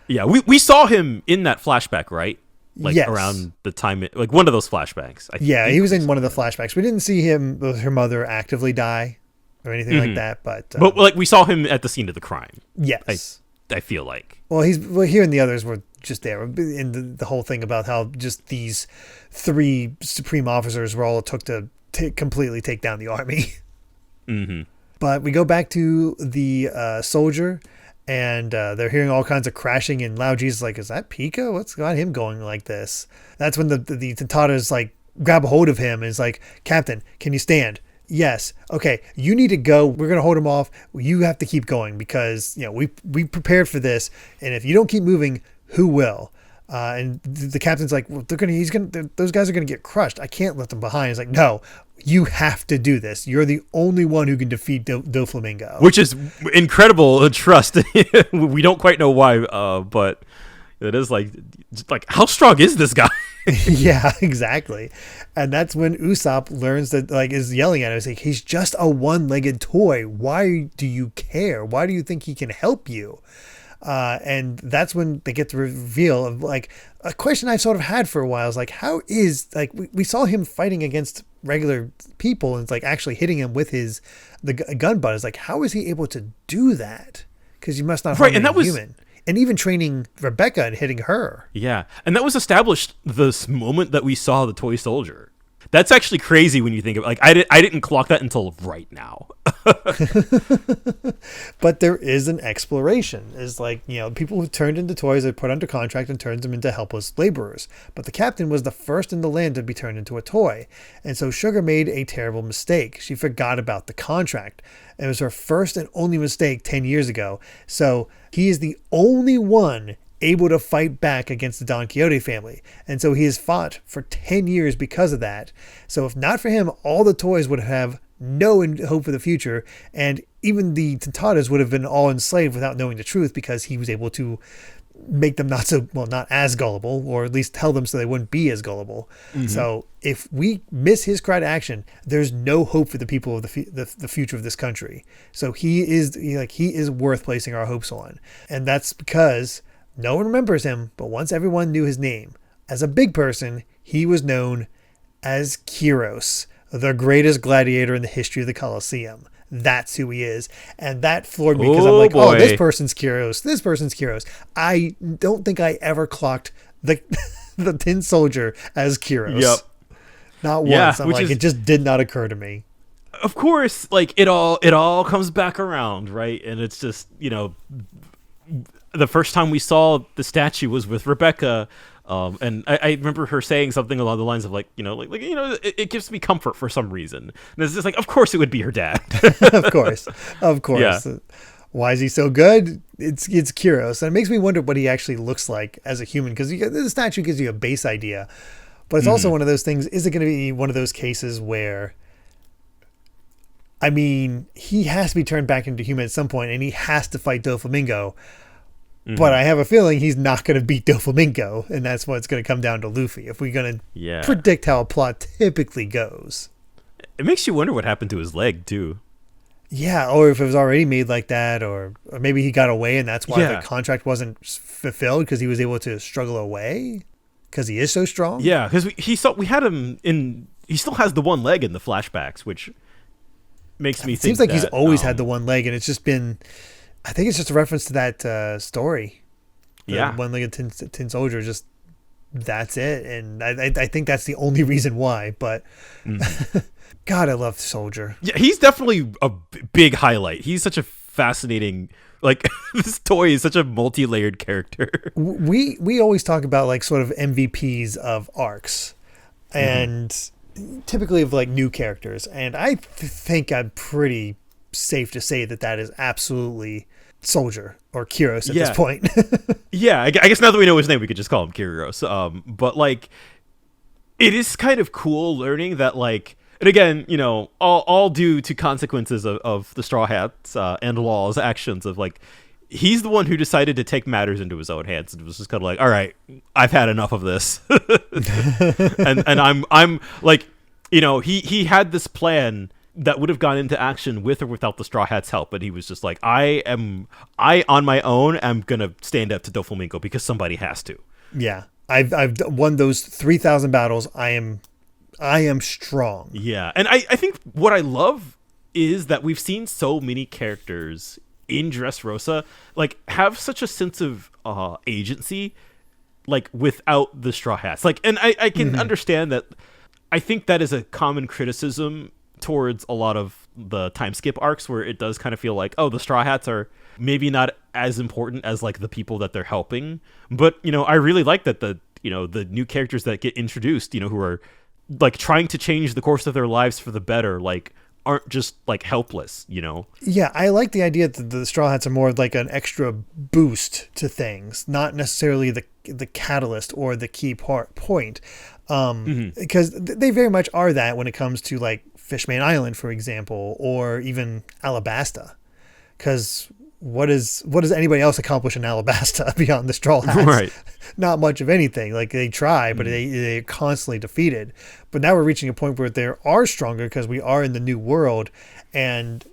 Yeah, we saw him in that flashback, right? Like yes. Around the time, like one of those flashbacks. He was in one of the flashbacks. We didn't see her mother actively die or anything like that, but like we saw him at the scene of the crime. Yes, I feel like. Well, here and the others were just there, and the whole thing about how just these 3 supreme officers were all it took to completely take down the army. Mm-hmm. But we go back to the soldier. And they're hearing all kinds of crashing, and Lao Ji's like, is that Pico? What's got him going like this? That's when the Tentatas like grab a hold of him and is like, Captain, can you stand? Yes. Okay, you need to go. We're going to hold him off. You have to keep going because we prepared for this, and if you don't keep moving, who will? And the captain's like, well, those guys are going to get crushed. I can't let them behind. He's like, no, you have to do this. You're the only one who can defeat Doflamingo. Which is incredible trust. We don't quite know why, but it is like how strong is this guy? Yeah, exactly. And that's when Usopp learns that, like, is yelling at him. He's like, he's just a one-legged toy. Why do you care? Why do you think he can help you? And that's when they get the reveal of like a question I've sort of had for a while is like, how is like we saw him fighting against regular people and it's like actually hitting him with the gun butt. Is like, how is he able to do that? Because you must not harm any human. And even training Rebecca and hitting her. Yeah, and that was established this moment that we saw the toy soldier. That's actually crazy when you think of it. Like I didn't clock that until right now. But there is an exploration. Is like, people who turned into toys are put under contract and turns them into helpless laborers. But the captain was the first in the land to be turned into a toy. And so Sugar made a terrible mistake. She forgot about the contract. It was her first and only mistake 10 years ago. So he is the only one able to fight back against the Don Quixote family. And so he has fought for 10 years because of that. So if not for him, all the toys would have no hope for the future. And even the Tentatas would have been all enslaved without knowing the truth because he was able to make them not as gullible, or at least tell them so they wouldn't be as gullible. Mm-hmm. So if we miss his cry to action, there's no hope for the people of the future of this country. So he is worth placing our hopes on. And that's because no one remembers him, but once everyone knew his name. As a big person, he was known as Kyros, the greatest gladiator in the history of the Colosseum. That's who he is. And that floored me because I'm like, boy. Oh, this person's Kyros. This person's Kyros. I don't think I ever clocked the the tin soldier as Kyros. Yep. Not Yeah, once. I'm like, it just did not occur to me. Of course, like it all comes back around, right? And it's just, the first time we saw the statue was with Rebecca. And I remember her saying something along the lines of it gives me comfort for some reason. And it's just like, of course it would be her dad. Of course. Yeah. Why is he so good? It's Kyros. And it makes me wonder what he actually looks like as a human, because the statue gives you a base idea. But it's also one of those things, is it going to be one of those cases where, I mean, he has to be turned back into human at some point, and he has to fight Doflamingo. But I have a feeling he's not going to beat Doflamingo, and that's what's going to come down to Luffy, if we're going to predict how a plot typically goes. It makes you wonder what happened to his leg, too. Yeah, or if it was already made like that, or maybe he got away, and that's why the contract wasn't fulfilled, because he was able to struggle away, because he is so strong. Yeah, because we had him in... He still has the one leg in the flashbacks, which makes me think seems like he's always had the one leg, and it's just been... I think it's just a reference to that story. One-legged tin soldier, just that's it. And I think that's the only reason why. But God, I love Soldier. Yeah, he's definitely a big highlight. He's such a fascinating... Like, this toy is such a multi-layered character. We always talk about, like, sort of MVPs of arcs. And typically of, like, new characters. And I think I'm pretty safe to say that is absolutely Soldier or Kyros at this point. Yeah, I guess now that we know his name, we could just call him Kyros. But like, it is kind of cool learning that, like, and again, all due to consequences of the Straw Hats and Law's actions of, like, he's the one who decided to take matters into his own hands and was just kind of like, all right, I've had enough of this. and I'm like, he had this plan that would have gone into action with or without the Straw Hats' help, but he was just like, I on my own am gonna stand up to Doflamingo because somebody has to. Yeah, I've won those 3,000 battles. I am strong. Yeah, and I think what I love is that we've seen so many characters in Dressrosa like have such a sense of agency, like, without the Straw Hats. Like, and I can understand that. I think that is a common criticism towards a lot of the time skip arcs, where it does kind of feel like, oh, the Straw Hats are maybe not as important as, like, the people that they're helping. But, I really like that the new characters that get introduced, who are, like, trying to change the course of their lives for the better, like, aren't just, like, helpless, Yeah, I like the idea that the Straw Hats are more like an extra boost to things, not necessarily the catalyst or the key point. Because they very much are that when it comes to, like, Fishman Island, for example, or even Alabasta. Because what does anybody else accomplish in Alabasta beyond the Straw Hats? Right. Not much of anything. Like, they try, but they're constantly defeated. But now we're reaching a point where they are stronger because we are in the new world, and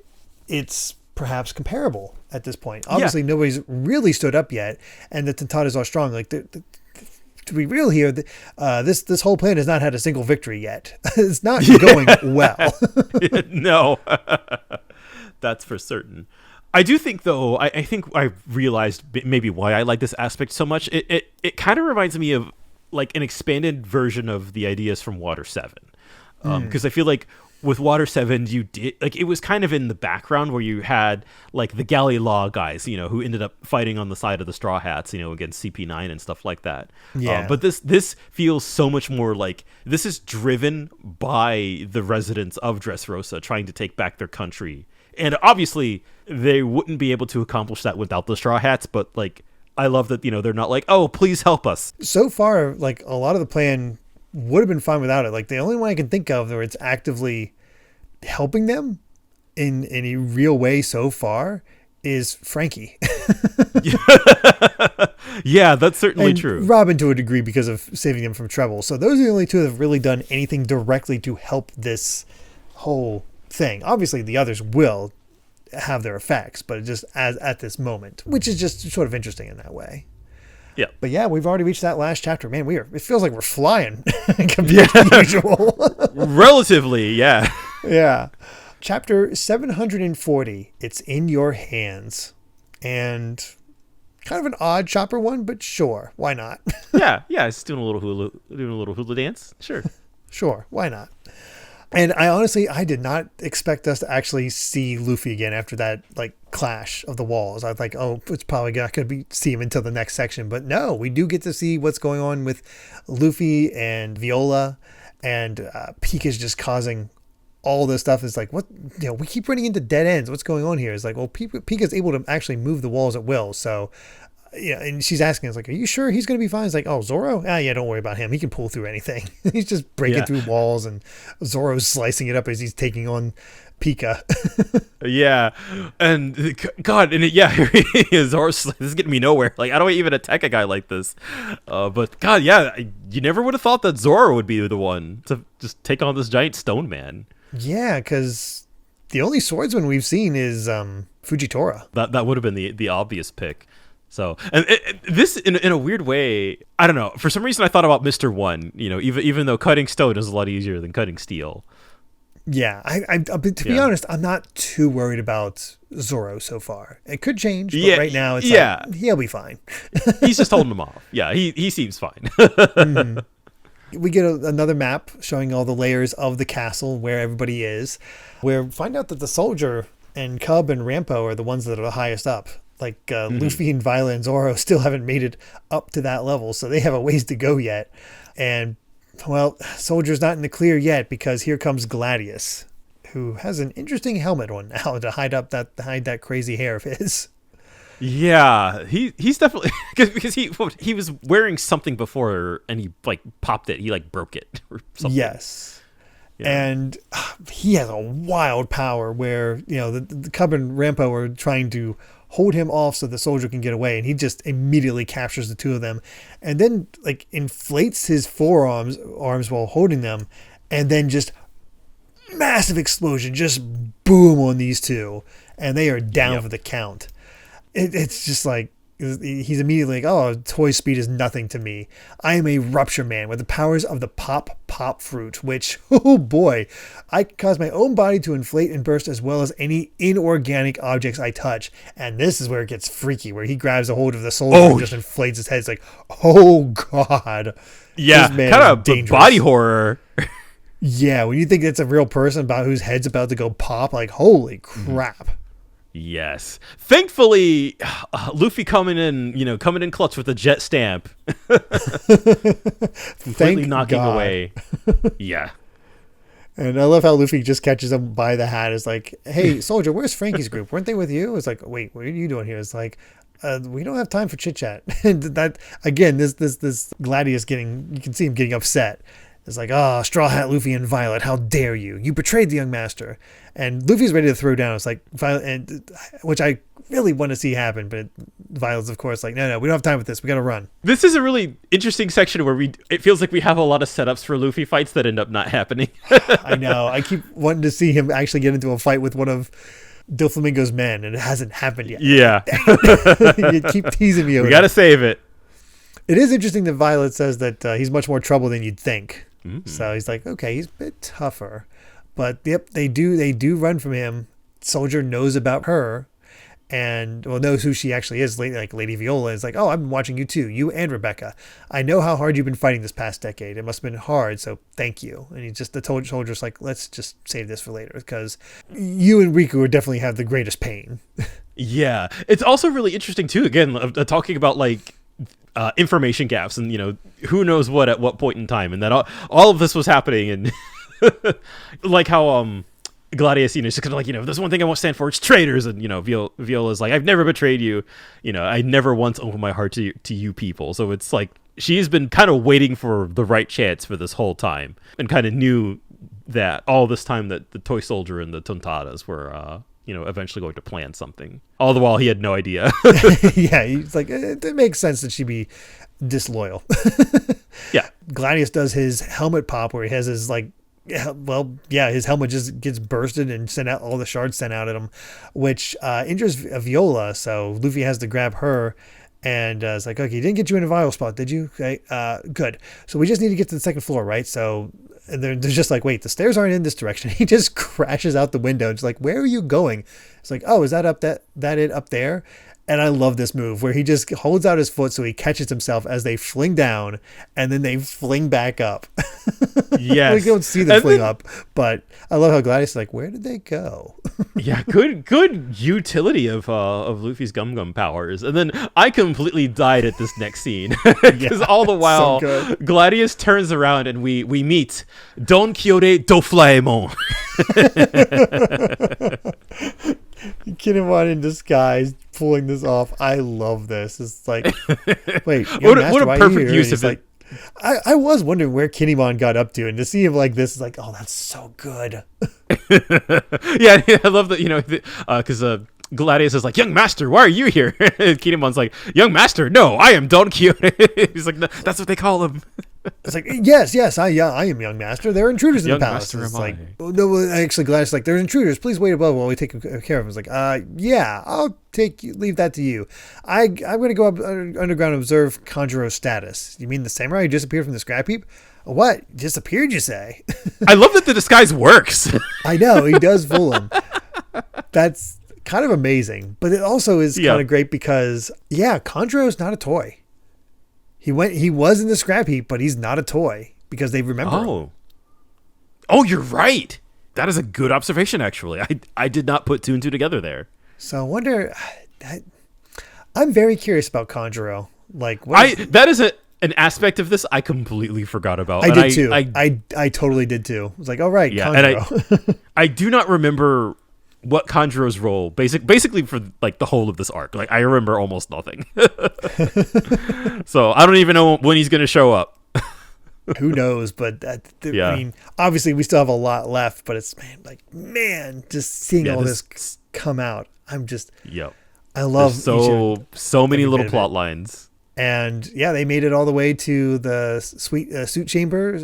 it's perhaps comparable at this point. Obviously, nobody's really stood up yet, and the Tentatas are strong. Like, to be real here, this whole plan has not had a single victory yet. It's not going well. No, that's for certain. I do think, though, I think I realized maybe why I like this aspect so much. It kind of reminds me of, like, an expanded version of the ideas from Water 7. Because I feel like with Water 7, you did, like, it was kind of in the background where you had, like, the Galley Law guys, who ended up fighting on the side of the Straw Hats, against CP9 and stuff like that. Yeah. But this feels so much more like this is driven by the residents of Dressrosa trying to take back their country. And obviously, they wouldn't be able to accomplish that without the Straw Hats, but, like, I love that, they're not like, oh, please help us. So far, like, a lot of the plan would have been fine without it. Like, the only one I can think of where it's actively helping them in a real way so far is Frankie. Yeah, that's certainly true. Robin to a degree because of saving them from trouble. So those are the only two that have really done anything directly to help this whole thing. Obviously, the others will have their effects, but just as at this moment, which is just sort of interesting in that way. Yeah. But yeah, we've already reached that last chapter. Man, it feels like we're flying compared to usual. Relatively, yeah. Yeah. Chapter 740, It's in Your Hands. And Kind of an odd chopper one, but sure, why not? Yeah, it's doing a little hula dance. Sure. Sure, why not? And I did not expect us to actually see Luffy again after that like clash of the walls. I was like, oh, it's probably not going to be see him until the next section. But no, we do get to see what's going on with Luffy and Viola, and Pika's just causing all this stuff. Is like, what, we keep running into dead ends. What's going on here? It's like, well, Pika's able to actually move the walls at will. So yeah, and she's asking us like, are you sure he's going to be fine? It's like, oh, Zoro? Yeah, don't worry about him. He can pull through anything. He's just breaking through walls, and Zoro's slicing it up as he's taking on Pika. Yeah, and God, and Zoro's this is getting me nowhere. Like, I don't even attack a guy like this. But God, yeah, you never would have thought that Zoro would be the one to just take on this giant stone man. Yeah, because the only swordsman we've seen is Fujitora. That would have been the obvious pick. So, and this in a weird way, I don't know. For some reason, I thought about Mr. One. Even though cutting stone is a lot easier than cutting steel. Yeah, to be honest, I'm not too worried about Zoro so far. It could change, but right now, it's like, he'll be fine. He's just holding them off. Yeah, he seems fine. Mm-hmm. We get another map showing all the layers of the castle where everybody is. We find out that the soldier and Cub and Rampo are the ones that are the highest up. Like Luffy and Violet and Zoro still haven't made it up to that level, so they have a ways to go yet. And, well, Soldier's not in the clear yet because here comes Gladius, who has an interesting helmet on now to hide that crazy hair of his. Yeah, he's definitely because he was wearing something before and he like popped it. He like broke it or something. Yes. Yeah. And he has a wild power where, the Cub and Rampo are trying to hold him off so the soldier can get away, and he just immediately captures the two of them and then like inflates his arms while holding them, and then just massive explosion, just boom on these two, and they are down for the count. It's just like he's immediately like, oh, toy speed is nothing to me. I am a rupture man with the powers of the pop fruit, which, oh boy, I cause my own body to inflate and burst as well as any inorganic objects I touch. And this is where it gets freaky, where he grabs a hold of the soldier and just inflates his head. It's like, oh God. Yeah, kind of body horror. Yeah, when you think it's a real person about whose head's about to go pop, like, holy crap. Yes. Thankfully, Luffy coming in clutch with a jet stamp. Completely knocking away. Yeah. And I love how Luffy just catches him by the hat. It's like, hey, soldier, where's Frankie's group? Weren't they with you? It's like, wait, what are you doing here? It's like, we don't have time for chit chat. And that, again, this Gladius you can see him getting upset. It's like, Straw Hat, Luffy, and Violet, how dare you? You betrayed the young master. And Luffy's ready to throw down. It's like, Violet, which I really want to see happen, but Violet's, of course, like, no, we don't have time for this. We got to run. This is a really interesting section where it feels like we have a lot of setups for Luffy fights that end up not happening. I know. I keep wanting to see him actually get into a fight with one of Doflamingo's men, and it hasn't happened yet. Yeah. You keep teasing me over. We got to save it. It is interesting that Violet says that he's much more trouble than you'd think. Mm-hmm. So he's like, okay, he's a bit tougher. But yep, they do run from him. Soldier knows about her and knows who she actually is. Like Lady Viola is like, oh, I've been watching you too, you and Rebecca. I know how hard you've been fighting this past decade. It must have been hard, so thank you. And the soldier's like, let's just save this for later because you and Riku would definitely have the greatest pain. Yeah, it's also really interesting too. Again, talking about like information gaps and who knows what at what point in time, and that all of this was happening, and like how Gladius is just kind of like, there's one thing I won't stand for, it's traitors, and Viola's like, I've never betrayed you, I never once opened my heart to you people. So it's like she's been kind of waiting for the right chance for this whole time, and kind of knew that all this time that the toy soldier and the Tontadas were eventually going to plan something. All the while he had no idea. Yeah, he's like, it makes sense that she'd be disloyal. Yeah. Gladius does his helmet pop where he has his his helmet just gets bursted and sent out all the shards sent out at him, which injures Viola. So Luffy has to grab her. And it's like, okay, he didn't get you in a vital spot, did you? Okay, good. So we just need to get to the second floor, right? So they're just like, wait, the stairs aren't in this direction. He just crashes out the window. It's like, where are you going? It's like, oh, is that up there? And I love this move where he just holds out his foot so he catches himself as they fling down, and then they fling back up. Yes. We don't see them fling up, but I love how Gladius is like, where did they go? Yeah, good utility of Luffy's Gum powers. And then I completely died at this next scene because all the while Gladius turns around and we meet Don Quixote Doflamingo. Kinemon in disguise pulling this off. I love this. It's like, wait, what a perfect use of it. Like, I was wondering where Kinemon got up to, and to see him like this is like, oh, that's so good. Yeah, I love that, because Gladius is like, young master, why are you here? Kinemon's like, young master, no, I am Don Quixote. He's like, no, that's what they call him. It's like, yes, I am young master. There are intruders in the palace. It's like, oh, no, actually, Gladius is like, there's intruders. Please wait above while we take care of them. It's like, yeah, I'll leave that to you. I'm going to go up underground and observe Kanjuro's status. You mean the samurai who disappeared from the scrap heap? What? Disappeared, you say? I love that the disguise works. I know, he does fool him. That's kind of amazing. But it also is kind of great because, Kanjuro's not a toy. He was in the scrap heap, but he's not a toy because they remember him. Oh, you're right. That is a good observation, actually. I did not put two and two together there. So I wonder. I'm very curious about Kanjuro. Like, that is an aspect of this I completely forgot about. I did too. I totally did too. I was like, all right, Kanjuro. And I do not remember what Kanjuro's role basically for like the whole of this arc. Like I remember almost nothing. So I don't even know when he's going to show up. Who knows? But I mean, obviously we still have a lot left, but it's just seeing all this come out. I love so many little plot lines. And they made it all the way to the suit chamber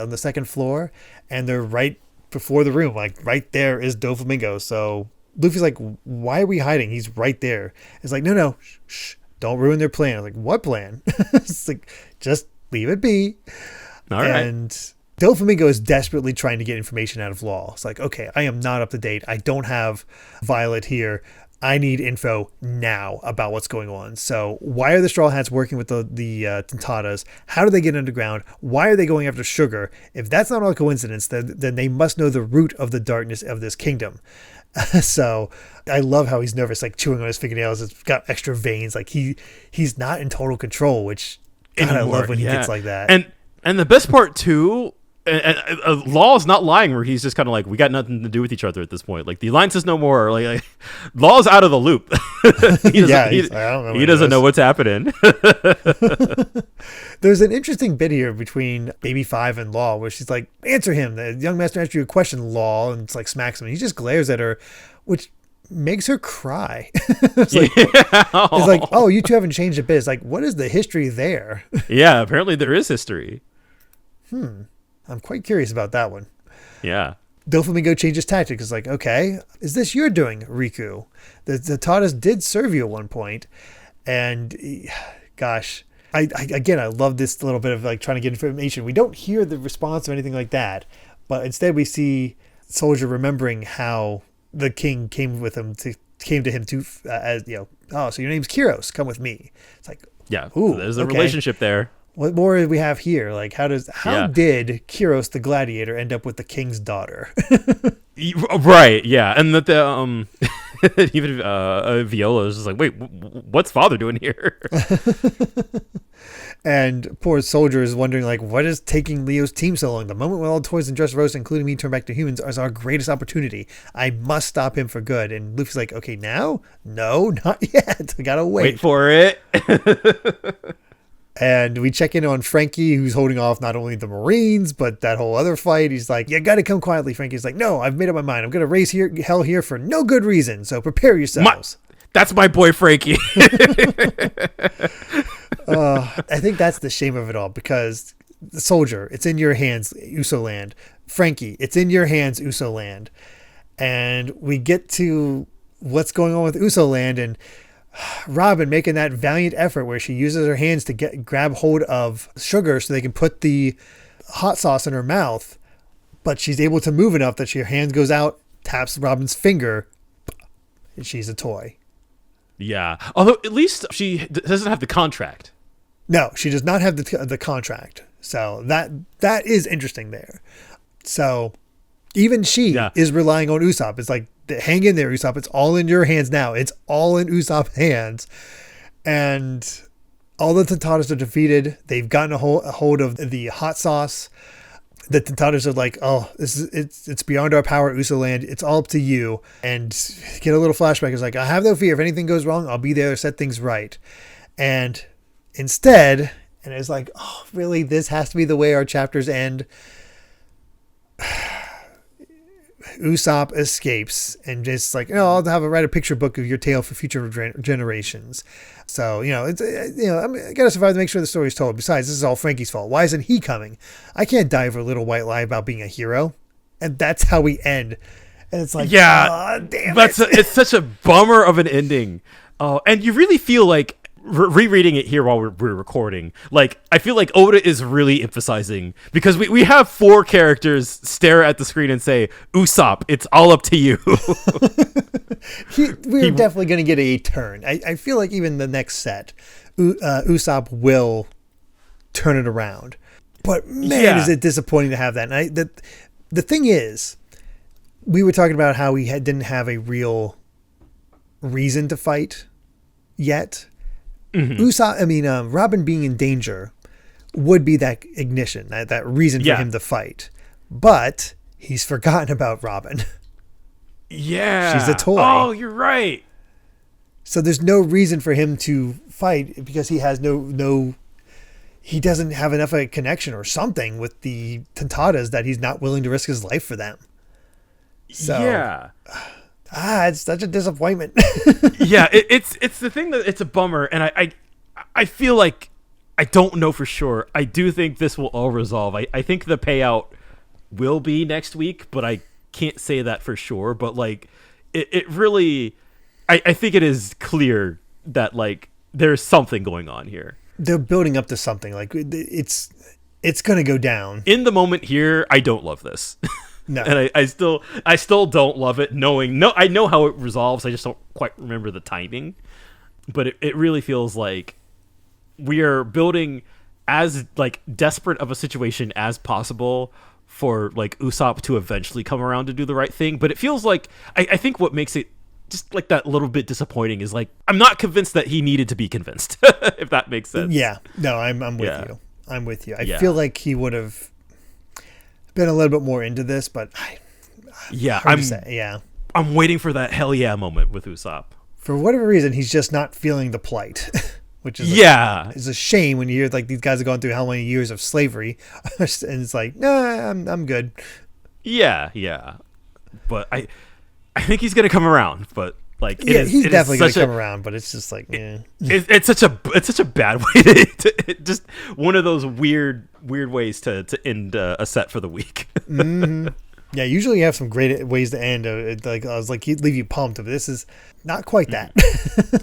on the second floor, and they're right before the room, like right there is Doflamingo. So Luffy's like, why are we hiding? He's right there. It's like, no, shh, don't ruin their plan. I'm like, what plan? It's like, just leave it be. All right. And Doflamingo is desperately trying to get information out of Law. It's like, okay, I am not up to date. I don't have Violet here. I need info now about what's going on. So why are the Straw Hats working with the Tontatas? How do they get underground? Why are they going after Sugar? If that's not all a coincidence, then they must know the root of the darkness of this kingdom. So I love how he's nervous, like chewing on his fingernails. It's got extra veins. Like he's not in total control, which I love when he gets like that. And the best part too, Law is not lying where he's just kind of like, we got nothing to do with each other at this point. Like the alliance is no more. Like Law's out of the loop. He doesn't know what's happening. There's an interesting bit here between Baby Five and Law where she's like, answer him. The young master asked you a question, Law, and it's like smacks him. And he just glares at her, which makes her cry. It's like, oh, you two haven't changed a bit. It's like, what is the history there? Yeah, apparently there is history. I'm quite curious about that one. Yeah. Doflamingo changes tactics. It's like, okay, is this your doing, Riku? The Tatas did serve you at one point. And gosh, I love this little bit of like trying to get information. We don't hear the response or anything like that, but instead we see Soldier remembering how the king came to him as, oh, so your name's Kyros, come with me. It's like, ooh, there's a relationship there. What more do we have here? Like, how did Kyros the gladiator end up with the king's daughter? Right, yeah. And that the even Viola is just like, wait, what's father doing here? And poor Soldier is wondering, like, what is taking Leo's team so long? The moment when all toys and Dressrosa, including me, turn back to humans is our greatest opportunity. I must stop him for good. And Luffy's like, okay, now? No, not yet. I gotta wait. Wait for it. And we check in on Frankie, who's holding off not only the Marines, but that whole other fight. He's like, you got to come quietly. Frankie's like, no, I've made up my mind. I'm going to raise hell here for no good reason. So prepare yourselves. That's my boy, Frankie. I think that's the shame of it all, because the Soldier, it's in your hands, Uso Land. Frankie, it's in your hands, Uso Land. And we get to what's going on with Uso Land, and Robin making that valiant effort where she uses her hands to grab hold of Sugar so they can put the hot sauce in her mouth, but she's able to move enough that her hand goes out, taps Robin's finger, and she's a toy. Yeah. Although at least she doesn't have the contract. No, she does not have the contract. So that is interesting there. So even she is relying on Usopp. It's like, hang in there, Usopp. It's all in your hands now. It's all in Usopp's hands. And all the Tontadas are defeated. They've gotten a hold of the hot sauce. The Tontadas are like, oh, it's beyond our power, Uso Land. It's all up to you. And get a little flashback. It's like, I have no fear. If anything goes wrong, I'll be there to set things right. And instead, and it's like, oh, really? This has to be the way our chapters end. Usopp escapes and just like, I'll write a picture book of your tale for future generations. So, it's, I got to survive to make sure the story's told. Besides, this is all Frankie's fault. Why isn't he coming? I can't die for a little white lie about being a hero. And that's how we end. And it's like, yeah, damn it's such a bummer of an ending. And you really feel like, rereading it here while we're recording, like, I feel like Oda is really emphasizing, because we have 4 characters stare at the screen and say, Usopp, it's all up to you. We're definitely going to get a turn. I feel like even the next set, Usopp will turn it around. But man, is it disappointing to have that. And the thing is, we were talking about how we didn't have a real reason to fight yet. Mm-hmm. Robin being in danger would be that ignition, that reason for him to fight. But he's forgotten about Robin. Yeah. She's a toy. Oh, you're right. So there's no reason for him to fight because he has he doesn't have enough of a connection or something with the Tontadas that he's not willing to risk his life for them. So, yeah. It's such a disappointment. Yeah, it's the thing that it's a bummer, and I feel like, I don't know for sure. I do think this will all resolve. I think the payout will be next week, but I can't say that for sure. But like, it really, I think it is clear that like there's something going on here. They're building up to something. Like it's going to go down. In the moment here, I don't love this. No. And I still don't love it, I know how it resolves. I just don't quite remember the timing. But it really feels like we are building as like desperate of a situation as possible for like Usopp to eventually come around to do the right thing. But it feels like I think what makes it just like that little bit disappointing is like, I'm not convinced that he needed to be convinced, if that makes sense. Yeah. No, I'm with you. I'm with you. I feel like he would have been a little bit more into this, but I'm waiting for that hell yeah moment with Usopp. For whatever reason, he's just not feeling the plight, which is is a shame when you hear like these guys are going through how many years of slavery, and it's like, nah, I'm good. Yeah, but I think he's gonna come around, but like, he's definitely gonna come around, but it's just like, it's such a bad way to just one of those weird ways to end a set for the week. Mm-hmm. Yeah, usually you have some great ways to end. Like I was like, he'd leave you pumped, but this is not quite that.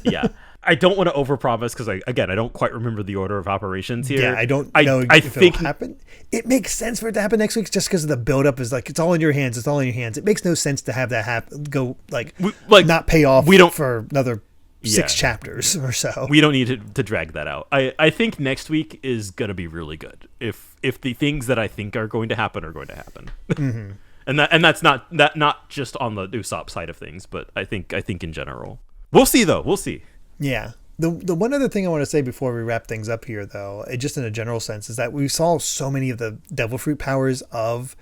Yeah, I don't want to overpromise because I don't quite remember the order of operations here. Yeah, I don't know if it'll happen. It makes sense for it to happen next week just because of the buildup is like, it's all in your hands. It's all in your hands. It makes no sense to have that happen. Go not pay off. For another 6 chapters or so. We don't need to drag that out. I think next week is gonna be really good if the things that I think are going to happen are going to happen. Mm-hmm. and that's not just on the Usopp side of things, but I think in general. We'll see though. We'll see. Yeah. The one other thing I want to say before we wrap things up here, though, just in a general sense, is that we saw so many of the devil fruit powers of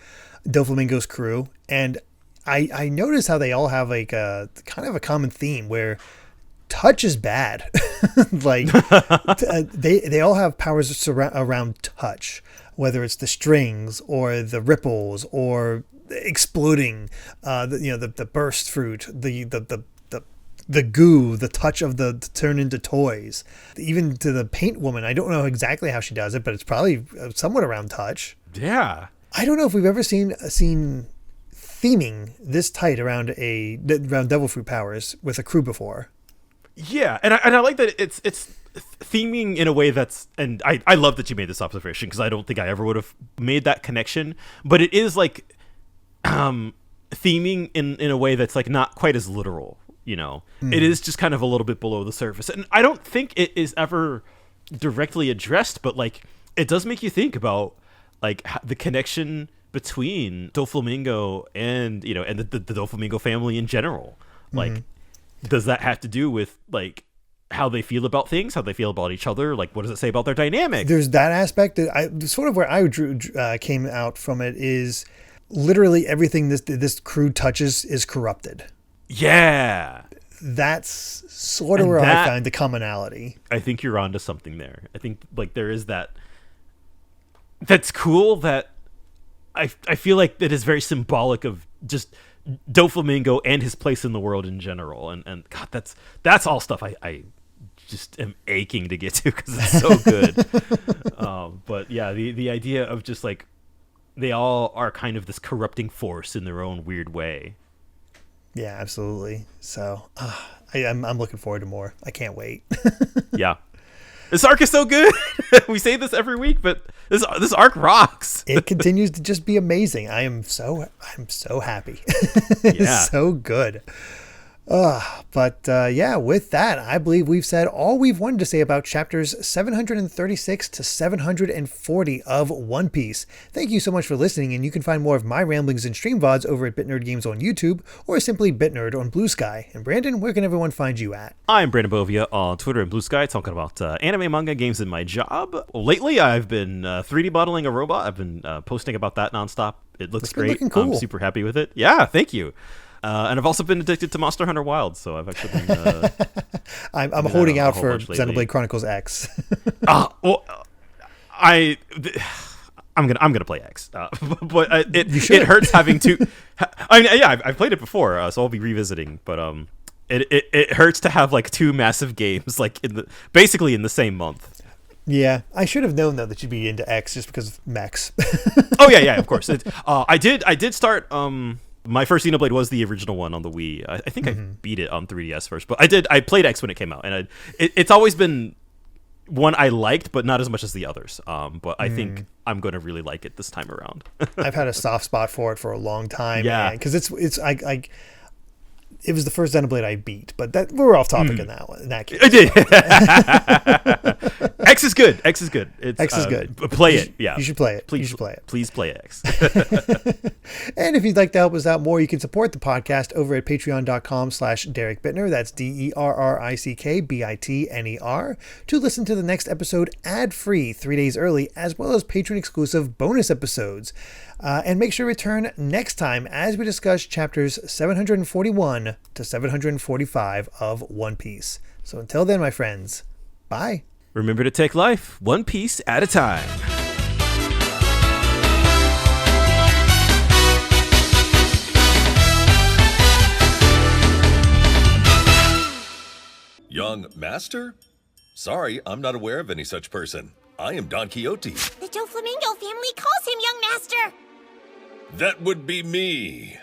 Doflamingo's crew, and I noticed how they all have like a kind of a common theme where touch is bad. Like they all have powers around touch, whether it's the strings or the ripples or exploding, the burst fruit, the goo, the touch of the turn into toys, even to the paint woman. I don't know exactly how she does it, but it's probably somewhat around touch. Yeah. I don't know if we've ever seen theming this tight around devil fruit powers with a crew before. Yeah, and I like that it's theming in a way that's, and I love that you made this observation because I don't think I ever would have made that connection, but it is like theming in a way that's like not quite as literal. It is just kind of a little bit below the surface. And I don't think it is ever directly addressed, but like it does make you think about like the connection between Doflamingo and and the Doflamingo family in general. Like, does that have to do with like how they feel about things, how they feel about each other? Like, what does it say about their dynamic? There's that aspect. That sort of where I came out from it is literally everything this crew touches is corrupted. Yeah. That's sort of where I find the commonality. I think you're onto something there. I think like there is that. That's cool. That I feel like it is very symbolic of just Doflamingo and his place in the world in general. And God, that's all stuff I just am aching to get to because it's so good. But yeah, the idea of just like they all are kind of this corrupting force in their own weird way. Yeah, absolutely. So I'm looking forward to more. I can't wait. Yeah. This arc is so good. We say this every week, but this arc rocks. It continues to just be amazing. I'm so happy. Yeah. It's so good. But with that, I believe we've said all we've wanted to say about chapters 736 to 740 of One Piece. Thank you so much for listening, and you can find more of my ramblings and stream VODs over at BitNerd Games on YouTube, or simply BitNerd on BlueSky. And Brandon, where can everyone find you at? I'm Brandon Bovia on Twitter and BlueSky, talking about anime, manga, games, and my job. Lately, I've been 3D modeling a robot. I've been posting about that nonstop. It looks great. Cool. I'm super happy with it. Yeah, thank you. And I've also been addicted to Monster Hunter Wilds, so I've actually been. I'm holding out for Xenoblade Chronicles X. I'm gonna play X, but it hurts having to. I mean, yeah, I've played it before, so I'll be revisiting. But it hurts to have like two massive games like basically in the same month. Yeah, I should have known though that you'd be into X just because of mechs. Oh yeah, of course. I did start. My first Xenoblade was the original one on the Wii. I think I beat it on 3DS first, but I played X when it came out, and it's always been one I liked, but not as much as the others. But I think I'm going to really like it this time around. I've had a soft spot for it for a long time. Yeah, because it was the first Xenoblade I beat, but we're off topic in that case. X is good. X is good. X is good. Play it. Yeah, you should play it. Please, you should play it. Please play X. And if you'd like to help us out more, you can support the podcast over at patreon.com/Derrick Bittner. That's DERRICKBITNER to listen to the next episode ad-free 3 days early, as well as patron-exclusive bonus episodes. And make sure to return next time as we discuss chapters 741 to 745 of One Piece. So until then, my friends, bye. Remember to take life one piece at a time. Young master? Sorry, I'm not aware of any such person. I am Don Quixote. The Doflamingo family calls him young master. That would be me.